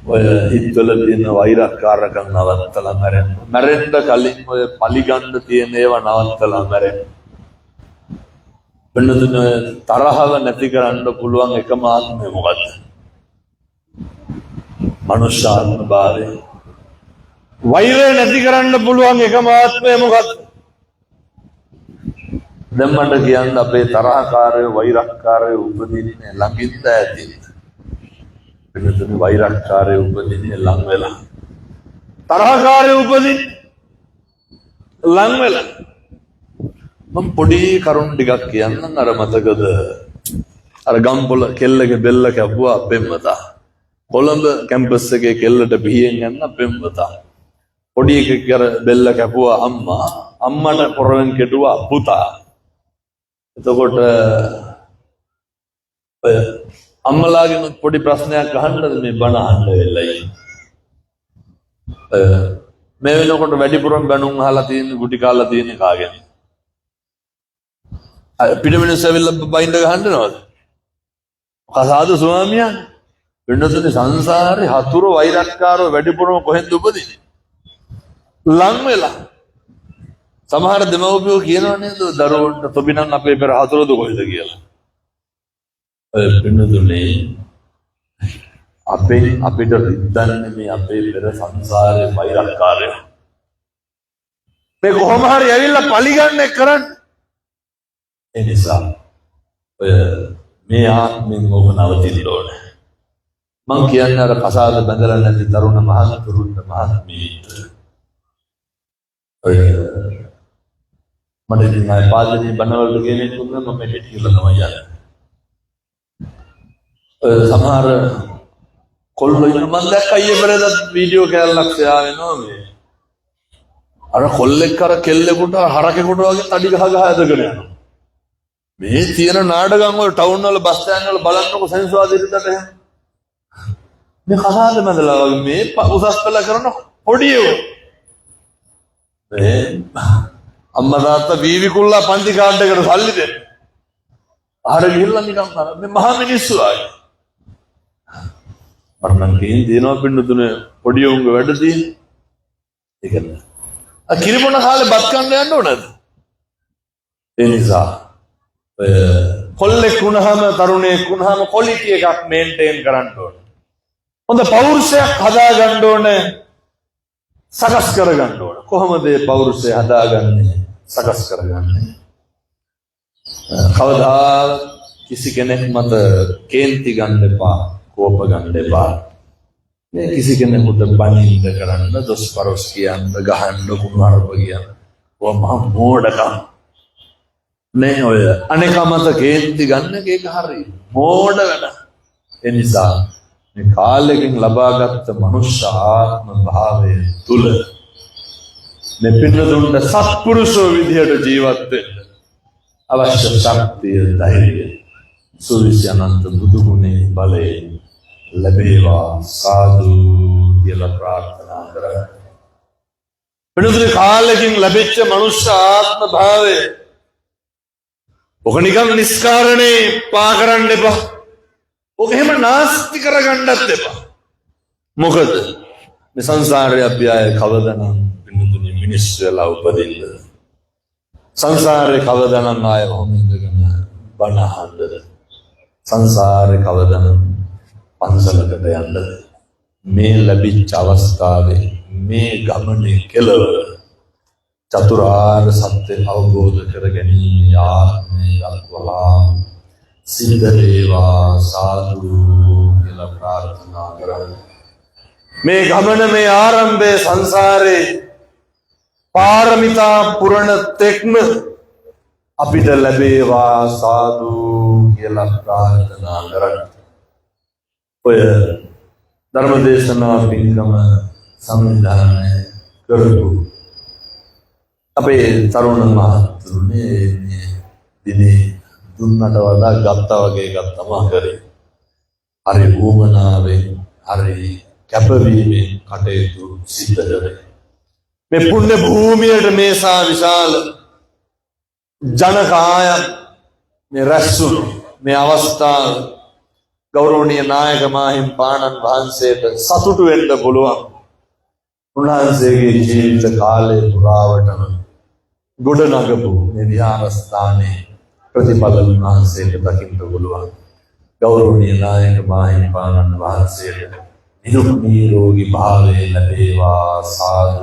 ඔය හිතවල තියෙන වෛරක්කාරකම් නවත්තලා මැරෙන්න. මැරෙන්න කලින් ඔය පලිගන්න තියෙන ඒවා නවත්තලා මැරෙන්න. වෙනදුන තරහව නැති කරන්න පුළුවන් එකම ආත්මය මොකද්ද? මනුෂ්‍යාත්ම භාවය. වෛරය නැති කරන්න පුළුවන් එකම ආත්මය මොකද්ද? දැන් මට කියන්න අපේ තරහකාරය වෛරක්කාරය උපදින්නේ ළඟින්ද ඇති. වෙනදුන වෛරක්කාරය උපදින්නේ ලං වෙලා. තරහකාරය උපදින්නේ ලං වෙලා. මම පොඩි කරුණු ටිකක් කියන්නම්. අර මතකද අර ගම්පොළ කෙල්ලගේ බෙල්ල කැපුවා පෙම්වතා. කොළඹ කැම්පස් එකේ කෙල්ලට පිහියෙන් යන්න පෙම්වතා. පොඩි එකෙක් අර බෙල්ල කැපුවා අම්මා. අම්මට පොරෙන් කෙටුවා පුතා. එතකොට ඔය අම්මලාගෙන් පොඩි ප්‍රශ්නයක් අහන්නද මේ බණ අහන්න වෙලයි. මේ වෙනකොට වැඩිපුරම බණුන් අහලා තියෙන ගුටි කාලා තියෙන කාගෙන්? පිටමිනිස් ඇවිල්ලා බයින්ද ගහන්නවද? කසාද ස්වාමියා වෙනතුනේ සංසාරේ හතුරු වෛරක්කාරෝ වැඩිපුරම කොහෙන්ද උපදින්නේ? ලං වෙලා. සමහර දෙමව්පියෝ කියනවා නේද දරුවන්ට තොබිනම් අපේ පෙර හතුරුද කොහෙද කියලා. ඔය වෙනතුනේ අපිට රිද්දන්නේ මේ අපේ පෙර සංසාරේ වෛරක්කාරයෝ. මේ කොහොම හරි ඇවිල්ලා පලිගන්නේ කරන්නේ. ඒ නිසා ඔය මේ ආත්මෙන් ඔබ නවතින්න ඕනේ. මං කියන්නේ අර කසාද බඳලා නැති තරුණ මහතුරුන්ට මහත්මීට ඔය මට ඉතින් ආය පාදලේ බනවලට ගෙනෙන්න පුළුවන් මම මෙහෙට කියලා තමයි යන්නේ. සමහර කොල්ලෝ ඉන්න මම දැක්කා ඊයේ පෙරේද වීඩියෝ කෑල්ලක් ෂෙයා වෙනවා මේ. අර කොල්ලෙක් අර කෙල්ලෙකුට හරකෙකුට වගේ තඩි ගහ ඇදගෙන යනවා. මේ තියෙන නාටකම් වල ටවුන් වල බස් ස්ටෑන්ඩ් වල බලන්නකො සෙන්සුවාදිරියට එහෙම. මේ කසාද මැදලා වගේ මේ උසස් පෙළ කරන පොඩියෝ. මේ අම්මා තාත්තා වීවිකුල්ලා පන්ති කාඩ් එකට සල්ලි දෙන්න. ආර ගිහිල්ලා නිකන් අර මේ මහා මිනිස්සු ආයේ. මරණන් කියනවා පින්නතුනේ පොඩියෝන්ගේ වැඩ තියෙන. ඒක නෑ. කිරිබොන කාලේ බත් කන්න යන්න ඕනද? ඒ නිසා කොල්ලෙක් වුණාම තරුණයෙක් වුණාම ක්වොලිටි එකක් මේන්ටේන් කරන්න ඕනේ. හොඳ පෞරුෂයක් හදාගන්න ඕනේ. සකස් කරගන්න ඕනේ. කොහොමද මේ පෞරුෂය හදාගන්නේ? සකස් කරගන්නේ. කවදා කිසි කෙනෙක් මත කේන්ති ගන්න එපා, කෝප ගන්න එපා. මේ කිසි කෙනෙකුට බනින්න කරන්න දොස් පරොස් කියන්න ගහන්න කුණුහරුප කියන්න ඔය මහා මෝඩකම් නේ ඔය අනේක මත කේන්ති ගන්න එක හරි මෝඩ වැඩ. ඒ නිසා මේ කාලෙකින් ලබාගත් මනුෂ්‍ය ආත්ම භාවය තුල මේ පින්නතුන්ට සත්පුරුෂෝ විදියට ජීවත් වෙන්න අවශ්‍ය ශක්තිය ධෛර්යය සුවිසි අනන්ත බුදු ගුණේ බලයෙන් ලැබේවා සාදු කියලා ප්‍රාර්ථනා කරා. පින්නතුනි කාලෙකින් ලැබිච්ච මනුෂ්‍ය ආත්ම භාවය ඔක නිකන් නිස්කාරණේ පා කරන්න එපා. ඔක එහෙම නාස්ති කරගන්නත් එපා. මොකද මේ සංසාරේ අපි ආයේ කවදානම් පින්නතුනි මිනිස් වෙලා උපදින්න. සංසාරේ කවදානම් ආයේ කොහොම ඉඳගෙන බණ අහන්නද? සංසාරේ කවදානම් පන්සලකට යන්නද? මේ ලැබිච්ච අවස්ථාවේ මේ ගමනේ කෙලවර චතුරාර්ය සත්‍ය අවබෝධ කර ගැනීම ආත්මේ අත්වලා සිද්ධ වේවා සාදු කියලා ප්‍රාර්ථනා කරමු. මේ ගමන මේ ආරම්භයේ සංසාරේ පාරමිතා පුරණ තෙක්ම අපිට ලැබේවා සාදු කියලා ප්‍රාර්ථනා කරමු. ඔය ධර්මදේශනා පින්කම සංවිධානය කරපු අපේ තරුණ මහතුරුනේ දිනේ දුන්නට වඩා ගත්තා වගේ ගත්තම කරේ. හරි වුමනාවෙන් හරි කැපවීමෙන් කටයුතු සිද්ධ කරේ. මේ පුණ්‍ය භූමියට මේසා විශාල ජනකායක් මේ රැස්වුණු මේ අවස්ථාව ගෞරවනීය නායක මාහිම්පාණන් වහන්සේට සතුටු වෙන්න පුළුවන්. උන්වහන්සේගේ ජීවිත කාලය පුරාවටම ගොඩනගපු මේ විහාරස්ථානයේ ප්‍රතිඵල උන්වහන්සේට දකින්න පුළුවන්. ගෞරවනීය නායක මාහිම්පාණන් වහන්සේට නිරුක් නිරෝගී භාවය ලැබේවා සාදු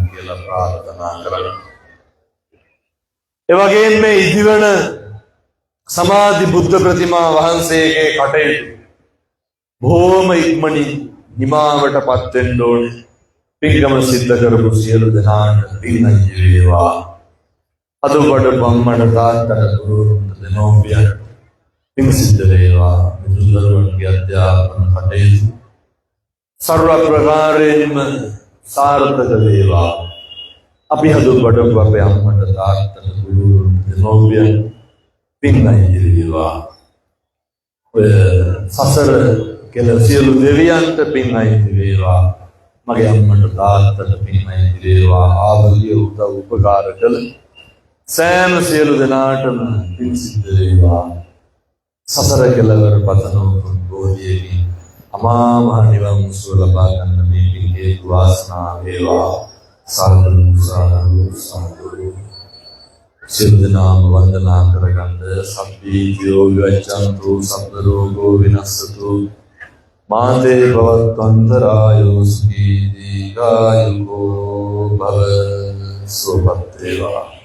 කියලා ප්‍රාර්ථනා කරමු. ඒ වගේම මේ ඉදිවන සමාධි බුද්ධ ප්‍රතිමා වහන්සේගේ කටයුතු බොහොම ඉක්මනින් නිමාවටපත් වෙන්න ඕනේ. පින්කම සිද්ධ කරපු සියලු දෙනාට පින් වේවා. අදුබඩ බම්මඩ තාත්තට ගුරුවරුන්ට දෙමව්පියන්ට පින් සිද්ධ වේවා. මුදුන්වරුන්ගේ අධ්‍යාපන කටයුතු සර්ව ප්‍රකාරයෙන්ම සාර්ථක වේවා. අපි අදුබඩ අපේ අම්මට තාත්තට ගුරුවරුන්ට දෙමව්පියන්ට පින් වේවා. ඔය සසර කියලා සියලු දෙවියන්ට පින් වේවා. මගේ අම්මට තාත්තට පින් වේවා. ආවලිය උදව් උපකාර කළ සෑම සියලු දෙනාටම පින් සිද්ධ වේවා. සසර කෙලවර පතන බෝධියකින් අමා මහ නිවන් සුව ලබා ගන්න මේ පින් හේතු වාසනා වේවා. සාදු සාදු සාදු. සියලු දෙනාම වන්දනා කරගන්න. සබ්බීතියෝ විවච්ඡන්තු සබ්බ රෝගෝ විනස්සතු මාතේ භවත්වන්තරායෝ සුඛී දීඝායුකෝ භව සුවපත් වේවා.